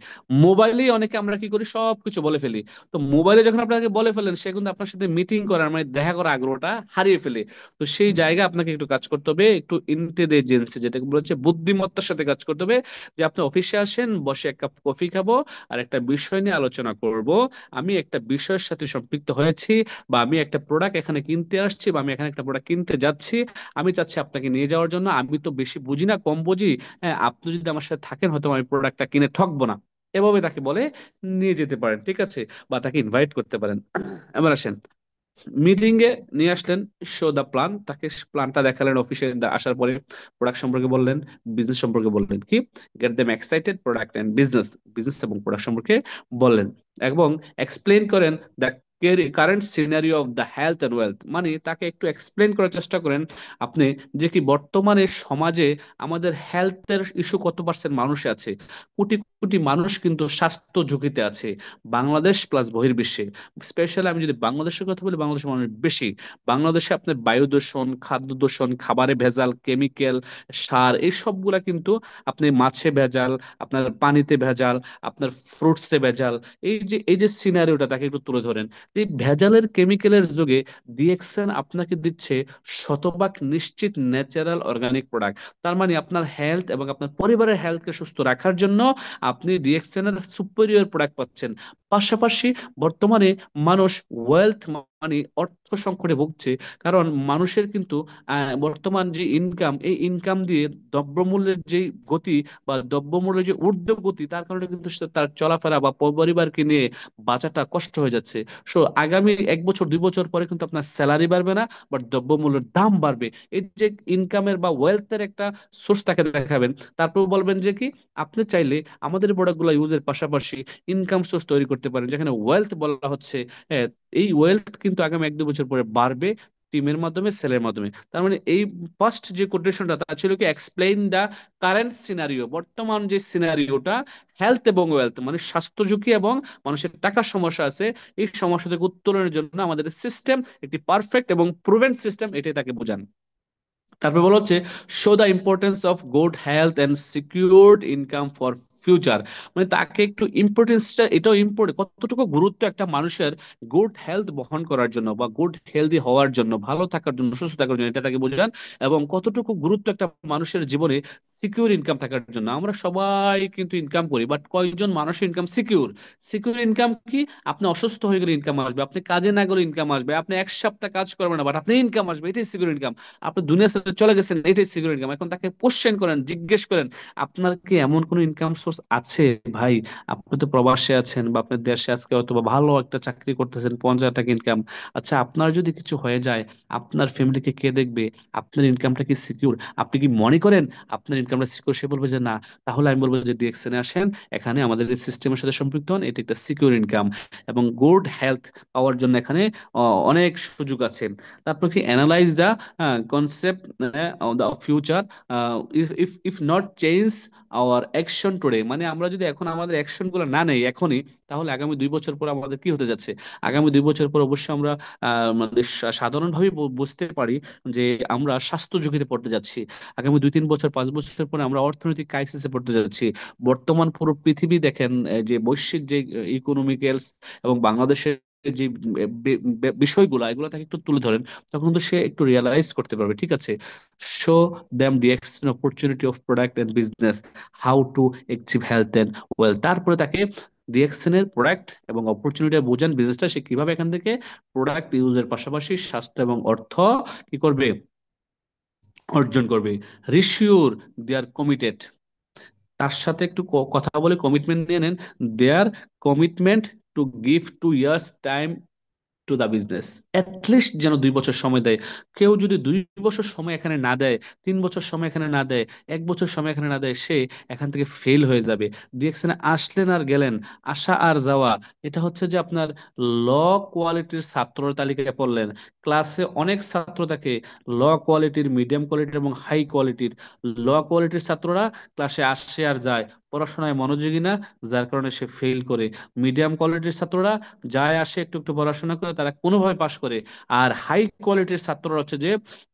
মোবাইলেই অনেকে আমরা কি করি, সবকিছু বলে ফেলি। তো মোবাইলে যখন আপনাকে বলে ফেলেন, সে কিন্তু আপনার সাথে মিটিং করার মানে দেখা করার আগ্রহটা হারিয়ে ফেলে। তো সেই জায়গায় আপনাকে একটু কাজ করতে হবে, একটু ইন্টেলিজেন্সি যেটাকে বলা হচ্ছে বুদ্ধিমত্তার সাথে কাজ করতে হবে। যে আপনি অফিসে আসেন, বসে 1 কাপ কফি খাবো আর একটা বিষয় নিয়ে আলোচনা করব, আমি একটা বিষয়ের সাথে সম্পৃক্ত হয়েছি, বা আমি একটা প্রোডাক্ট এখানে কিনতে আসছি, বা আমি এখানে একটা প্রোডাক্ট কিনতে যাচ্ছি, আমি চাচ্ছি আপনাকে নিয়ে যাওয়ার জন্য, আমি তো বেশি বুঝি না, কম বুঝি, হ্যাঁ আপনি যদি আমার সাথে থাকেন হয়তো আমি প্রোডাক্টটা কিনে ঠকবো না। এভাবে তাকে বলে নিয়ে যেতে পারেন, ঠিক আছে? বা তাকে ইনভাইট করতে পারেন। এবার আসেন মিটিং এ নিয়ে আসলেন, শো দা প্ল্যান, তাকে প্ল্যানটা দেখালেন অফিসে আসার পরে, প্রোডাক্ট সম্পর্কে বললেন, বিজনেস সম্পর্কে বললেন, কি get them excited product and business, business এবং প্রোডাক্ট সম্পর্কে বললেন, এবং এক্সপ্লেন করেন the current scenario of the health and wealth, মানে তাকে একটু এক্সপ্লেন করার চেষ্টা করেন আপনি, যে কি বর্তমানে সমাজে আমাদের হেলথের ইস্যু কত পার্সেন্ট মানুষ আছে, কোটি কোটি মানুষ কিন্তু স্বাস্থ্য ঝুঁকিতে আছে, বাংলাদেশ প্লাস বহির্বিশ্বে। স্পেশালি আমি যদি বাংলাদেশের কথা বলি, বাংলাদেশের মানুষ বেশি। বাংলাদেশে আপনার বায়ু দূষণ, খাদ্য দূষণ, খাবারে ভেজাল, কেমিক্যাল, সার, এই সবগুলা কিন্তু আপনি মাছে ভেজাল, আপনার পানিতে ভেজাল, আপনার ফ্রুটসে ভেজাল, এই যে সিনারিওটা তাকে একটু তুলে ধরেন। এই ভেজালের কেমিক্যালের যুগে ডিএক্সএন আপনাকে দিচ্ছে শতভাগ নিশ্চিত ন্যাচারাল অর্গানিক প্রোডাক্ট। তার মানে আপনার হেলথ এবং আপনার পরিবারের হেলথকে সুস্থ রাখার জন্য আপনি ডিএক্সএন এর সুপিরিয়র প্রোডাক্ট পাচ্ছেন। পাশাপাশি বর্তমানে মানুষ ওয়েলথ মানে অর্থ সংকটে ভুগছে, কারণ মানুষের কিন্তু বর্তমান যে ইনকাম, এই ইনকাম দিয়ে দ্রব্যমূল্যের যে গতি বা দ্রব্যমূল্যের যে ঊর্ধ্বগতি, তার কারণে কিন্তু সে তার চলাফেরা বা পরিবারকে নিয়ে বাঁচাটা কষ্ট হয়ে যাচ্ছে। সো আগামী 1 বছর 2 বছর পরে কিন্তু আপনার স্যালারি বাড়বে না, বাট দ্রব্যমূল্যের দাম বাড়বে। এই যে ইনকামের বা ওয়েলথের একটা সোর্স তাকে দেখাবেন। তারপর বলবেন যে কি আপনি চাইলে আমাদের প্রোডাক্টগুলো ইউজের পাশাপাশি ইনকাম সোর্স তৈরি করতে পারেন, যেখানে ওয়েলথ বলা হচ্ছে। হ্যাঁ, এই ওয়েলথ কিন্তু আগামী 1 2 বছর পরে বাড়বে টিমের মাধ্যমে, সেলের মাধ্যমে। তার মানে এই ফার্স্ট যে কোটেশনটা তা ছিল কি এক্সপ্লেইন দা কারেন্ট সিনারিও, বর্তমান যে সিনারিওটা হেলথ এবং ওয়েলথ, মানে স্বাস্থ্য ঝুঁকি এবং মানুষের টাকার সমস্যা আছে, এই সমস্যা থেকে উত্তরণের জন্য আমাদের সিস্টেম একটি পারফেক্ট এবং প্রুভেন সিস্টেম, এটাই তাকে বোঝান। তারপর বলা হচ্ছে show the importance of good health and secured income for future, মানে তাকে একটু ইম্পর্টেন্সটা, এটাও ইম্পর্টেন্ট কতটুকু গুরুত্ব একটা মানুষের গুড হেলথ বহন করার জন্য বা গুড হেলদি হওয়ার জন্য, ভালো থাকার জন্য, সুস্থ থাকার জন্য, এটা তাকে বোঝান। এবং কতটুকু গুরুত্ব একটা মানুষের জীবনে সিকিউর ইনকাম থাকার জন্য। আমরা সবাই কিন্তু ইনকাম করি, বাট কয়জন মানুষের ইনকাম সিকিউর? সিকিউর ইনকাম কি? আপনি অসুস্থ হয়ে গেলে ইনকাম আসবে, আপনি কাজে না গেলে ইনকাম আসবে, আপনি এক সপ্তাহ কাজ করবেন না বাট আপনি ইনকাম আসবে, এটাই সিকিউর ইনকাম। আপনি দুনিয়া ছেড়ে চলে গেছেন, এটাই সিকিউর ইনকাম। এখন তাকে কোশ্চেন করেন, জিজ্ঞেস করেন, আপনার কি এমন কোনো ইনকাম সোর্স আছে ভাই? আপনি তো প্রবাসে আছেন বা আপনার দেশে আজকে হয়তো বা ভালো একটা চাকরি করতেছেন, 50,000 টাকা ইনকাম। আচ্ছা, আপনার যদি কিছু হয়ে যায় আপনার ফ্যামিলিকে কে দেখবে? আপনার ইনকামটা কি সিকিউর? আপনি কি মনে করেন আপনার ইনকামটা সিকিউর? সে বলবে যে না। তাহলে আমি বলবো যে ডিএক্সএন আসেন, এখানে আমাদের এই সিস্টেমের সাথে সম্পৃক্ত হন, এটা একটা সিকিউর ইনকাম এবং গুড হেলথ পাওয়ার জন্য এখানে অনেক সুযোগ আছে। তারপর কি analyse the concept of the future, if if not change our action today, মানে আমরা যদি এখন আমাদের অ্যাকশন গুলো না নেই এখনই, তাহলে আগামী 2 বছর পর আমাদের কি হতে যাচ্ছে? আগামী 2 বছর পর অবশ্যই আমরা মানে সাধারণভাবে বুঝতে পারি যে আমরা স্বাস্থ্য ঝুঁকিতে পড়তে যাচ্ছি। আগামী 2-3 বছর 5 বছর পরে আমরা অর্থনৈতিক ক্রাইসিসে পড়তে যাচ্ছি। বর্তমান পুরো পৃথিবী দেখেন, যে বৈশ্বিক যে ইকোনমিক্যালস এবং বাংলাদেশের যে বিষয়গুলো, এগুলো তাকে একটু তুলে ধরেন, তখন তো সে একটু রিয়েলাইজ করতে পারবে। ঠিক আছে, show them the opportunity of product and business, how to achieve health and wealth. তারপরে তাকে ডিএক্সএন এর প্রোডাক্ট এবং অপরচুনিটি বুঝান, বিজনেসটা সে কিভাবে এখান থেকে প্রোডাক্ট ইউজের পাশাপাশি স্বাস্থ্য এবং অর্থ কি করবে, অর্জন করবে। রিশিওর দে আর কমিটেড, তার সাথে একটু কথা বলে কমিটমেন্ট নিয়ে নেন। Their commitment to give 2 years time to the business. At least যেন 2 বছর সময় দেয়। কেউ যদি 2 বছর সময় এখানে না দেয়, 3 বছর সময় এখানে না দেয়, 1 বছর সময় এখানে না দেয়, সে এখান থেকে ফেল হয়ে যাবে। ডিরেকশনে আসলেন আর গেলেন, আসা আর যাওয়া, এটা হচ্ছে যে আপনার ল কোয়ালিটির ছাত্রর তালিকায় পড়লেন। ক্লাসে অনেক ছাত্র থাকে, ল কোয়ালিটির, মিডিয়াম কোয়ালিটির এবং হাই কোয়ালিটির। ল কোয়ালিটির ছাত্ররা ক্লাসে আসে আর যায়, পড়াশোনায় মনোযোগী না, যার কারণে সে ফেল করে। মিডিয়াম কোয়ালিটির ছাত্ররা যায় আসে, একটু একটু পড়াশোনা করে, তারা কোনোভাবে পাশ করে। আর হাই কোয়ালিটির ছাত্ররা হচ্ছে যে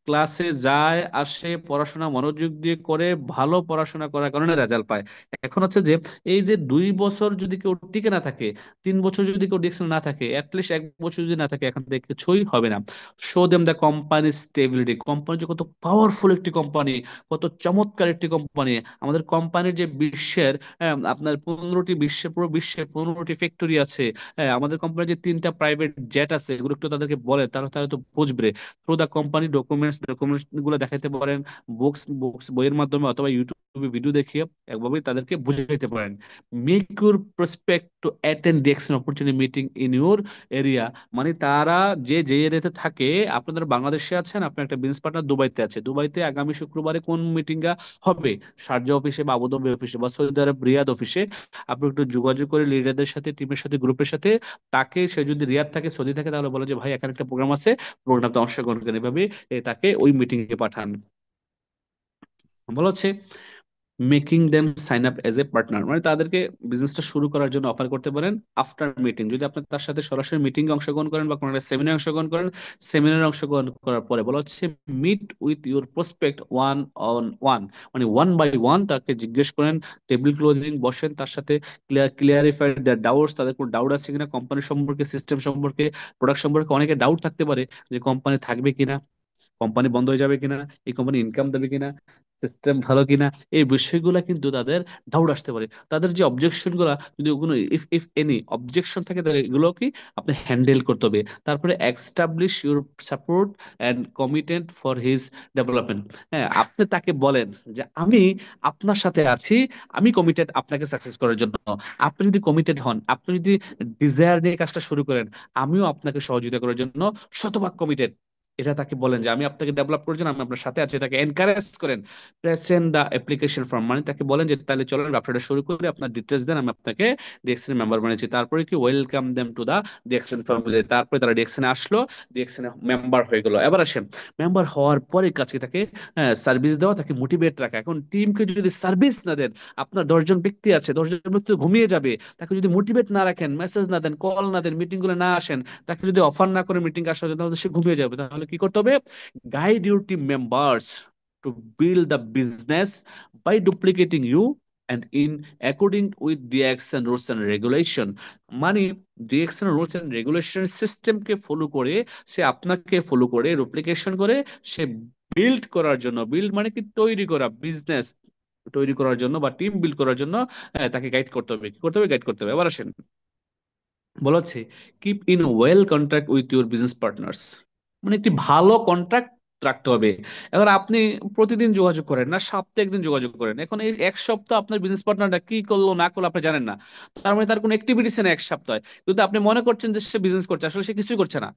ক্লাসে যায় আসে, পড়াশোনা মনোযোগ দিয়ে করে, ভালো পড়াশোনা করার কারণে রেজাল্ট পায়। এখন হচ্ছে যে এই যে 2 বছর যদি কেউ টিকে না থাকে, 3 বছর যদি কেউ ডিকশন না থাকে, অ্যাটলিস্ট 1 বছর যদি না থাকে, এখান থেকে কিছুই হবে না। Show them the company stability, company যে কত পাওয়ারফুল একটি কোম্পানি, কত চমৎকার একটি কোম্পানি। আমাদের কোম্পানির যে বিশ্বের আপনার 15টি, পুরো বিশ্বের 15টি ফ্যাক্টরি আছে। হ্যাঁ, আমাদের কোম্পানির যে 3টা প্রাইভেট জেট আছে, এগুলো একটু তাদেরকে বলে, তারা তারা তো বুঝবে। থ্রু দা কোম্পানি ডকুমেন্টস গুলো দেখাইতে পারেন, বুকস বইয়ের মাধ্যমে অথবা ইউটিউবে ভিডিও দেখিয়ে একভাবে তাদেরকে বুঝাইতে পারেন। Make your prospect to attend DXN opportunity meeting in your area, মানে তারা যে যে এরিয়াতে থাকে, আপনারা বাংলাদেশে আছেন, আপনার একটা বিজনেস পার্টনার দুবাইতে আছে, দুবাইতে আগামী শুক্রবারে কোন মিটিং হবে, শারজা অফিসে বা আবুধাবি অফিসে বা সৌদি আরব রিয়াদ অফিসে, আপনি একটু যোগাযোগ করে লিডারদের সাথে, টিমের সাথে, গ্রুপের সাথে। তাকে, সে যদি রিয়াদ থাকে, সৌদি থাকে, তাহলে বলে যে ভাই এখানে একটা প্রোগ্রাম আছে, প্রোগ্রামটা অংশগ্রহণ করেন, এভাবে তাকে ওই মিটিং এ পাঠান। বলা হচ্ছে making them sign up as a partner, মানে তাদেরকে বিজনেসটা শুরু করার জন্য অফার করতে পারেন আফটার মিটিং। যদি আপনি তার সাথে সরাসরি মিটিং এ অংশগ্রহণ করেন বা কোনো একটা সেমিনারে অংশগ্রহণ করেন, সেমিনারে অংশগ্রহণ করার পরে বলা হচ্ছে meet with your prospect one on one, মানে 1 বাই 1 তাকে জিজ্ঞেস করেন, টেবিল ক্লোজিং বসেন তার সাথে, ক্লিয়ারিফাই দেয়ার ডাউটস, তাদের কোনো ডাউট আছে কিনা কোম্পানি সম্পর্কে, সিস্টেম সম্পর্কে, প্রোডাক্ট সম্পর্কে। অনেকে ডাউট থাকতে পারে যে কোম্পানি থাকবে কিনা, কোম্পানি বন্ধ হয়ে যাবে কিনা, এই কোম্পানি ইনকাম দেবে কিনা, সিস্টেম ভালো কিনা, এই বিষয়গুলো কিন্তু তাদের ডাউট আসতে পারে। তাদের যে অবজেকশন গুলা, যদি কোনো ইফ ইফ এনি অবজেকশন থাকে, তাহলে এগুলো কি আপনি হ্যান্ডেল করতে হবে। তারপরে establish your support and commitment for his development. হ্যাঁ, আপনি তাকে বলেন যে আমি আপনার সাথে আছি, আমি কমিটেড আপনাকে সাকসেস করার জন্য। আপনি যদি কমিটেড হন, আপনি যদি ডিজায়ার নিয়ে কাজটা শুরু করেন, আমিও আপনাকে সহযোগিতা করার জন্য শতভাগ কমিটেড। এটা তাকে বলেন যে আমি আপনাকে ডেভেলপ করার জন্য আমি আপনার সাথে আছি, তাকে এনকারেজ করেন। প্রেজেন্ট দা অ্যাপ্লিকেশন ফর্ম, মানে তাকে বলেন যে তাহলে চলেন ব্যবসাটা শুরু করি, আপনার ডিটেলস দেন, আমি আপনাকে ডিএক্সএন মেম্বার বানিয়েছি। তারপরে কি welcome them to the DXN family. তারপরে তারা ডিএক্সএন আসলো, ডিএক্সএন মেম্বার হয়ে গেল। এবার আসেন, মেম্বার হওয়ার পরে কাজকে তাকে সার্ভিস দেওয়া, তাকে মোটিভেট রাখা। এখন টিমকে যদি সার্ভিস না দেন, আপনার 10 জন ব্যক্তি আছে, 10 জন ব্যক্তি তো ঘুমিয়ে যাবে। তাকে যদি মোটিভেট না রাখেন, মেসেজ না দেন, কল না দেন, মিটিং গুলো না আসেন, তাকে যদি অফার না করে মিটিং আসার জন্য, তাহলে সে ঘুমিয়ে যাবে। তাহলে কি করতে হবে? Guide your team members to build the business by duplicating you and in according with the action rules and regulation, মানে ডিএক্সএন রুলস এন্ড রেগুলেশন সিস্টেমকে ফলো করে, সে আপনাকে ফলো করে, ডুপ্লিকেশন করে, সে বিল্ড করার জন্য, বিল্ড মানে কি তৈরি করা, বিজনেস তৈরি করার জন্য বা টিম বিল্ড করার জন্য তাকে গাইড করতে হবে। কি করতে হবে? গাইড করতে হবে। এবার আসেন, বলা হচ্ছে keep in well contact with your business partners, মানে একটি ভালো কন্ট্রাক্ট রাখতে হবে। এবার আপনি প্রতিদিন যোগাযোগ করেন না, সপ্তাহে একদিন যোগাযোগ করেন, এখন এই এক সপ্তাহ আপনার বিজনেস পার্টনারটা কি করলো না করলো আপনি জানেন না, তার মানে তার কোনো অ্যাক্টিভিটিস নেই এক সপ্তাহে, কিন্তু আপনি মনে করছেন যে সে বিজনেস করছে, আসলে সে কিছুই করছে না।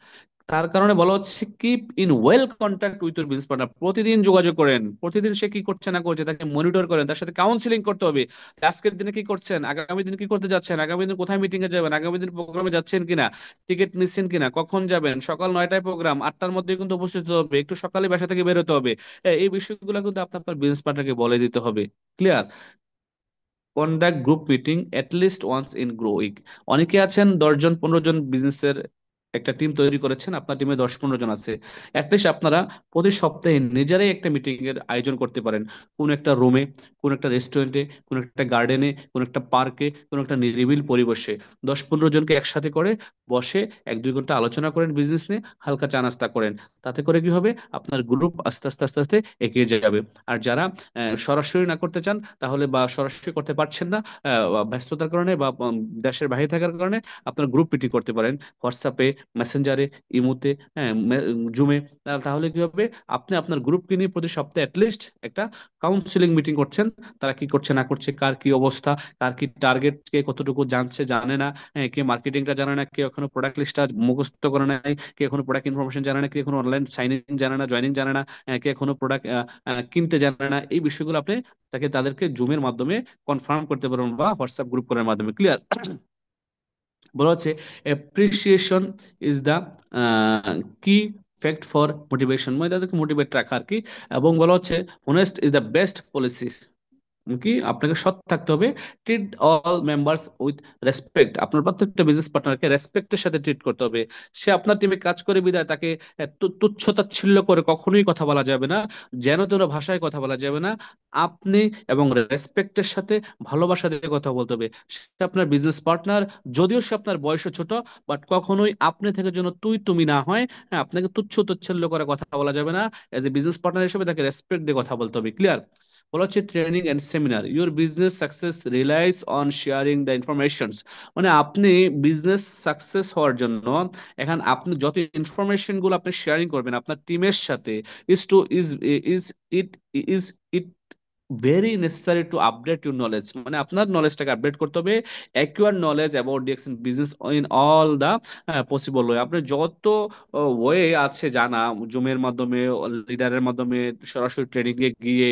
তার কারণে বলা হচ্ছে keep in well contact with your business partner, প্রতিদিন যোগাযোগ করেন, প্রতিদিন সে কি করছে না করছে তাকে মনিটর করেন, তার সাথে কাউন্সিলিং করতে হবে। আজকের দিনে কি করছেন, আগামী দিন কি করতে যাচ্ছেন, আগামী দিন কোথায় মিটিং এ যাবেন, আগামী দিন প্রোগ্রামে যাচ্ছেন কিনা, টিকিট নিচ্ছেন কিনা, কখন যাবেন, সকাল 9টায় প্রোগ্রাম, 8টার মধ্যে কিন্তু উপস্থিত হতে হবে, একটু সকালে বাসা থেকে বের হতে হবে। এই বিষয়গুলো কিন্তু আপনার বিজনেস পার্টনারকে বলে দিতে হবে। Clear? Conduct group meeting at least once গ্রো উইক। অনেকে আছেন 10 জন 15 জন বিজনেসের একটা টিম তৈরি করেছেন, আপনার টিমে 10 15 জন আছে, অ্যাটলিস্ট আপনারা প্রতি সপ্তাহে নিজেরাই একটা মিটিং এর আয়োজন করতে পারেন। কোন একটা রুমে, কোন একটা রেস্টুরেন্টে, কোন একটা গার্ডেনে, কোন একটা পার্কে, কোন একটা নিরিবিল পরিবেশে 10 15 জনকে একসাথে করে বসে 1 2 ঘন্টা আলোচনা করেন বিজনেস নিয়ে, হালকা চা নাস্তা করেন। তাতে করে কি হবে, আপনার গ্রুপ আস্তে আস্তে আস্তে আস্তে এগিয়ে যাবে। আর যারা সরাসরি না করতে চান তাহলে, বা সরাসরি করতে পারছেন না ব্যস্ততার কারণে বা দেশের বাইরে থাকার কারণে, আপনার গ্রুপ মিটিং করতে পারেন হোয়াটসঅ্যাপে, মেসেঞ্জারে, ইমোতে, হ্যাঁ, জুমে। তাহলে কি হবে, আপনি আপনার গ্রুপকে নিয়ে প্রতি সপ্তাহে অ্যাটলিস্ট একটা কাউন্সিলিং মিটিং করছেন, তারা কি করছে না করছে, কার কি অবস্থা, কার কি টার্গেট, কে কতটুকু জানছে জানে না, হ্যাঁ, কে মার্কেটিংটা জানে না, কে এখনো প্রোডাক্ট লিস্টটা মুখস্থ করে নাই, কে এখনো প্রোডাক্ট ইনফরমেশন জানে না, কে এখনো অনলাইন সাইন ইন জানে না, জয়নিং জানে না, কে এখনো প্রোডাক্ট কিনতে জানে না। এই বিষয়গুলো আপনি তাদেরকে জুমের মাধ্যমে কনফার্ম করতে পারবেন বা হোয়াটসঅ্যাপ গ্রুপ করার মাধ্যমে। ক্লিয়ার? বলা হচ্ছে অ্যাপ্রিসিয়েশন ইজ দ্য কি ফ্যাক্ট ফর মোটিভেশন, মানে তাদেরকে মোটিভেট রাখা আর কি। এবং বলা হচ্ছে honest is the best policy, কি আপনাকে সৎ থাকতে হবে। Treat all members with respect, আপনার প্রত্যেকটা বিজনেস পার্টনারকে রেসপেক্টের সাথে ট্রিট করতে হবে। সে আপনার টিমে কাজ করে বিদায় তাকে তুচ্ছ-তাচ্ছিল্য করে কখনোই কথা বলা যাবে না, যেন তেন ভাষায় কথা বলা যাবে না। আপনি এবং রেসপেক্টের সাথে ভালোবাসা দিয়ে কথা বলতে হবে। সে আপনার বিজনেস পার্টনার, যদিও সে আপনার বয়সে ছোট, বাট কখনোই আপনি থেকে যেন তুই তুমি না হয়। হ্যাঁ, আপনাকে তুচ্ছ-তাচ্ছিল্য করে কথা বলা যাবে না। এজ এ বিজনেস পার্টনার হিসেবে তাকে রেসপেক্ট দিয়ে কথা বলতে হবে। ক্লিয়ার? বলা হচ্ছে training and seminar, your business success relies on sharing the information, মানে আপনি বিজনেস সাকসেস হওয়ার জন্য এখন আপনি যত ইনফরমেশন গুলো আপনি শেয়ারিং করবেন আপনার টিমের সাথে, is to is it is it very necessary to update your knowledge, মানে আপনার নলেজটাকে আপডেট করতে হবে। Acquire knowledge about DX business in all the possible way, আপনার যত ওয়ে আছে জানা, জুমের মাধ্যমে, লিডারের মাধ্যমে, সরাসরি ট্রেনিং এ গিয়ে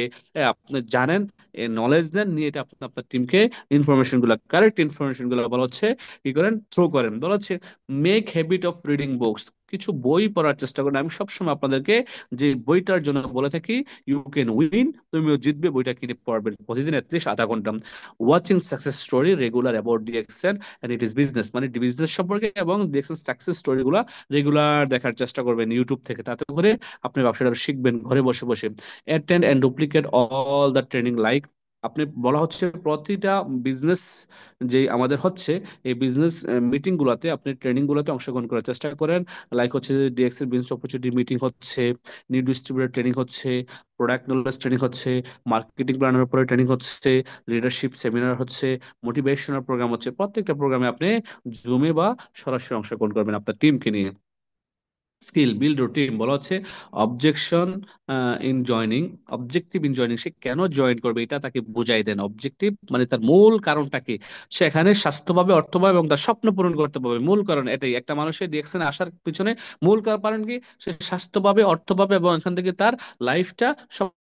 আপনি জানেন, নলেজ দেন, নিয়ে এটা আপনি আপনার টিমকে ইনফরমেশন গুলা, কারেক্ট ইনফরমেশন গুলা বলা হচ্ছে কি করেন, থ্রো করেন। বলা হচ্ছে make habit of reading books, কিছু বই পড়ার চেষ্টা করেন। আমি সবসময় আপনাদেরকে যে বইটার জন্য বলে থাকি, ইউ ক্যান উইন, তুমিও জিতবে, বইটা কিনে পড়বেন প্রতিদিন অ্যাটলিস্ট আধা ঘন্টা। Watching success story regular about DXN and it is business, মানে বিজনেস সম্পর্কে এবং ডিএক্সএন সাকসেস স্টোরি গুলা রেগুলার দেখার চেষ্টা করবেন ইউটিউব থেকে, তাতে করে আপনি ব্যবসাটা শিখবেন ঘরে বসে বসে। Attend and duplicate all the training, like আপনি বলা হচ্ছে প্রতিটা বিজনেস যে আমাদের হচ্ছে, এই বিজনেস মিটিং গুলাতে, আপনি ট্রেনিং গুলাতে অংশগ্রহণ করার চেষ্টা করেন। লাইক হচ্ছে ডিএক্স এর বিজনেস অপরচুনিটি মিটিং হচ্ছে, নিউ ডিস্ট্রিবিউটর ট্রেনিং হচ্ছে, প্রোডাক্ট নলেজ ট্রেনিং হচ্ছে, মার্কেটিং প্ল্যানের উপরে ট্রেনিং হচ্ছে, লিডারশিপ সেমিনার হচ্ছে, মোটিভেশনাল প্রোগ্রাম হচ্ছে। প্রত্যেকটা প্রোগ্রামে আপনি জুমে বা সরাসরি অংশগ্রহণ করবেন আপনার টিমকে নিয়ে। স্কিল বিল্ড রুটিন, বলা হচ্ছে objection in joining, objective in joining, সে কেন জয়েন করবে এটা তাকে বুঝাই দেন। অবজেক্টিভ মানে তার মূল কারণটা কি, সেখানে স্বাস্থ্যভাবে, অর্থভাবে এবং তার স্বপ্ন পূরণ করতে পারবে, মূল কারণ এটাই। একটা মানুষের ডিরেকশনে আসার পিছনে মূল কারণ কি, সে স্বাস্থ্যভাবে, অর্থভাবে এবং এখান থেকে তার লাইফটা,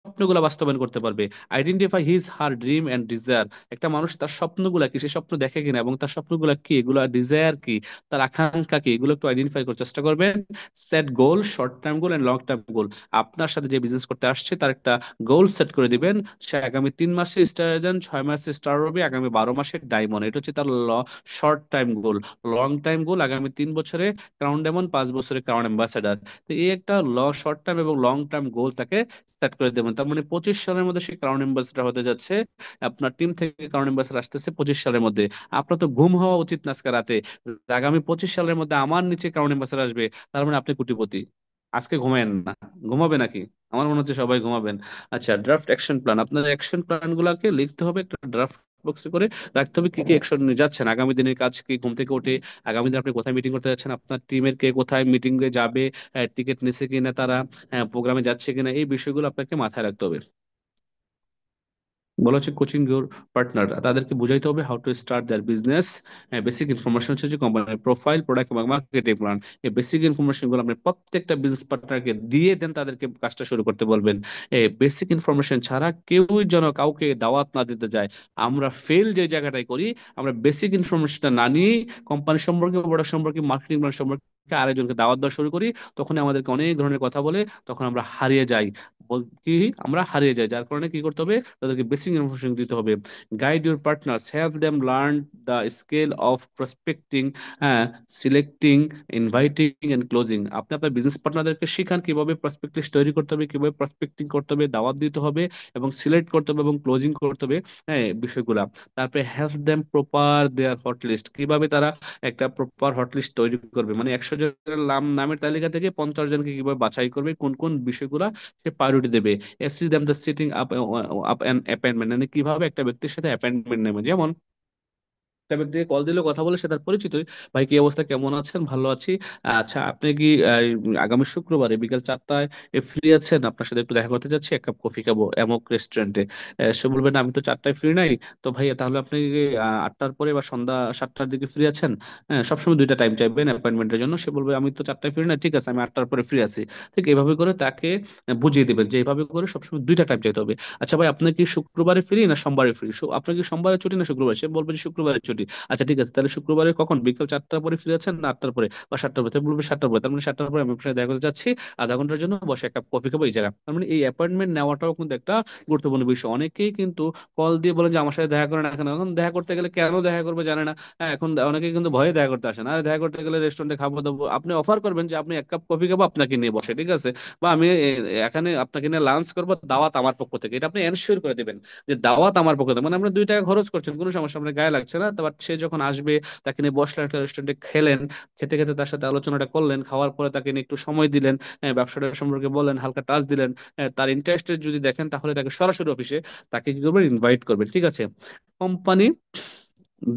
স্বপ্নগুলো বাস্তবায়ন করতে পারবে। Identify his her dream and desire, একটা মানুষ তার স্বপ্নগুলা কি, সে স্বপ্ন দেখে কিনা এবং তার স্বপ্নগুলা কি, এগুলা ডিজায়ার কি, তার আকাঙ্ক্ষা কি, এগুলো একটু আইডেন্টিফাই করার চেষ্টা করবেন। Set goal, short term goal and long term goal, আপনার সাথে যে বিজনেস করতে আসছে তার একটা গোল সেট করে দিবেন। সে আগামী 3 মাসে স্টার এজেন্ট, 6 মাসে স্টার হবে, আগামী 12 মাসে ডায়মন্ড, এটা হচ্ছে তার শর্ট টাইম গোল। লং টাইম গোল আগামী 3 বছরে ক্রাউন ডায়মন্ড, 5 বছরে ক্রাউন অ্যাম্বাসেডার। তো এই একটা শর্ট টার্ম এবং লং টার্ম গোল তাকে সেট করে দেবেন। তার মানে 25 সালের মধ্যে সে ক্রাউন অ্যাম্বাসেডার হতে যাচ্ছে, আপনার টিম থেকে ক্রাউন অ্যাম্বাসেডার আসতেছে 25 সালের মধ্যে। আপনার তো ঘুম হওয়া উচিত না আজকে রাতে, আগামী 25 সালের মধ্যে আমার নিচে ক্রাউন অ্যাম্বাসেডার আসবে, তার মানে আপনি কোটিপতি। আজকে ঘুমায়েন না? ঘুমাবে নাকি? আমার মনে হচ্ছে সবাই ঘুমাবেন। আচ্ছা, ড্রাফট অ্যাকশন প্ল্যান, আপনার অ্যাকশন প্ল্যান গুলাকে লিখতে হবে একটা ড্রাফট বক্সে করে, রাখতে হবে কি কি অ্যাকশন নিয়ে যাচ্ছেন, আগামী দিনের কাজ কি, ঘুম থেকে উঠে আগামী দিন আপনি কোথায় মিটিং করতে যাচ্ছেন, আপনার টিমের কে কোথায় মিটিং এ যাবে, টিকিট নিছে কিনা তারা, প্রোগ্রামে যাচ্ছে কিনা, এই বিষয়গুলো আপনাকে মাথায় রাখতে হবে। বলা হচ্ছে কোচিং ইউর পার্টনার, তাদেরকে বুঝাইতে হবে how to start there business. Basic information হচ্ছে যে কোম্পানির প্রোফাইল, প্রোডাক্ট এবং মার্কেটিং প্ল্যান। এই বেসিক ইনফরমেশন গুলো আপনি প্রত্যেকটা বিজনেস পার্টনারকে দিয়ে দেন, তাদেরকে কাজটা শুরু করতে বলবেন। এই বেসিক ইনফরমেশন ছাড়া কেউই যেন কাউকে দাওয়াত না দিতে যায়। আমরা ফেল যে জায়গাটাই করি, আমরা বেসিক ইনফরমেশনটা না নিয়ে কোম্পানি সম্পর্কে, প্রোডাক্ট সম্পর্কে, মার্কেটিং প্ল্যান সম্পর্কে আরেকজনকে দাওয়াত দেওয়া শুরু করি, তখন আমাদেরকে অনেক ধরনের কথা বলে, তখন আমরা হারিয়ে যাই। কি, আমরা হারিয়ে যাই। যার কারণে কি করতে হবে, তাদেরকে বেসিক ইনফরমেশন দিতে হবে। Guide your partners, have them learn the scale of prospecting, হ্যাঁ, সিলেক্টিং, ইনভাইটিং এন্ড ক্লোজিং। আপনি আপনার বিজনেস পার্টনারদেরকে শিখান কিভাবে প্রসপেক্ট লিস্ট তৈরি করতে হবে, কিভাবে প্রসপেক্টিং করতে হবে, দাওয়াত দিতে হবে এবং সিলেক্ট করতে হবে এবং ক্লোজিং করতে হবে, হ্যাঁ, বিষয়গুলা। তারপরে হেল্প দেম প্রপার দেয়ার হট লিস্ট, কিভাবে তারা একটা প্রপার হট লিস্ট তৈরি করবে, মানে 100 জনের নামের তালিকা থেকে 50 জনকে কিভাবে বাছাই করবে, কোন কোন বিষয়গুলা সে প্রায়োরিটি দেবে। Assist them the sitting up up an appointment, মানে কিভাবে একটা ব্যক্তির সাথে অ্যাপয়েন্টমেন্ট নেবে। যেমন একটা ব্যক্তিকে কল দিলে কথা বলে, সে তার পরিচিতই, ভাই কি অবস্থা, কেমন আছেন, ভালো আছি, আচ্ছা আপনি কি আগামী শুক্রবারে বিকেল 4টায় ফ্রি আছেন, আপনার সাথে একটু দেখা করতে যাচ্ছি, এক কাপ কফি খাবো এমক রেস্টুরেন্টে। সে বলবেন আমি তো 4টায় ফ্রি নাই। তো ভাইয়া তাহলে আপনি কি 8টার পরে বা সন্ধ্যা 7টার দিকে ফ্রি আছেন? হ্যাঁ, সবসময় দুইটা টাইম চাইবেন অ্যাপয়েন্টমেন্টের জন্য। সে বলবে আমি তো 4টায় ফ্রি না, ঠিক আছে আমি 8টার পরে ফ্রি আছি। ঠিক এইভাবে করে তাকে বুঝিয়ে দিবেন যে এইভাবে করে সবসময় দুইটা টাইম চাইতে হবে। আচ্ছা ভাই, আপনি কি শুক্রবারে ফ্রি না সোমবারে ফ্রি? আপনার কি সোমবারে ছুটি না শুক্রবারে? সে বলবে যে শুক্রবারে ছুটি। আচ্ছা ঠিক আছে, তাহলে শুক্রবারে কখন, বিকেল 4টার পরে ফ্রি আছেন না 8টার পরে বা 7টার পরে? তাহলে বলবে 7টার পরে। তার মানে 7টার পরে আমি আপনার সাথে দেখা করতে যাচ্ছি, আধা ঘন্টার জন্য বসে এক কাপ কফি খাবো এই জায়গা। তার মানে এই অ্যাপয়েন্টমেন্ট নেওয়াটাও কিন্তু একটা গুরুত্বপূর্ণ বিষয়। অনেকেই কিন্তু কল দিয়ে বলে যে আমার সাথে দেখা করে না কেন, এখন দেখা করতে গেলে কেন দেখা করবে জানে না। হ্যাঁ, এখন অনেকেই কিন্তু ভয়ে দেখা করতে আসে না। আর দেখা করতে গেলে রেস্টুরেন্টে খাবো দাবো, আপনি অফার করবেন যে আপনি এক কাপ কফি খাবো আপনাকে নিয়ে বসে, ঠিক আছে, বা আমি এখানে আপনাকে নিয়ে লাঞ্চ করবো, দাওয়াত আমার পক্ষ থেকে, এটা আপনি এনশিওর করে দিবেন যে দাওয়াত আমার পক্ষ থেকে, মানে আমরা 2 টাকা খরচ করছেন, কোনো সমস্যা, আপনার গায়ে লাগছে না। তারপর সে যখন আসবে, তাকে নিয়ে বসলেন একটা রেস্টুরেন্টে, খেলেন, খেতে খেতে তার সাথে আলোচনাটা করলেন, খাওয়ার পরে তাকে নিয়ে একটু সময় দিলেন, ব্যবসাটা সম্পর্কে বললেন, হালকা টাচ দিলেন। তার ইন্টারেস্টেড যদি দেখেন, তাহলে তাকে সরাসরি অফিসে তাকে কি করবেন, ইনভাইট করবেন, ঠিক আছে। কোম্পানি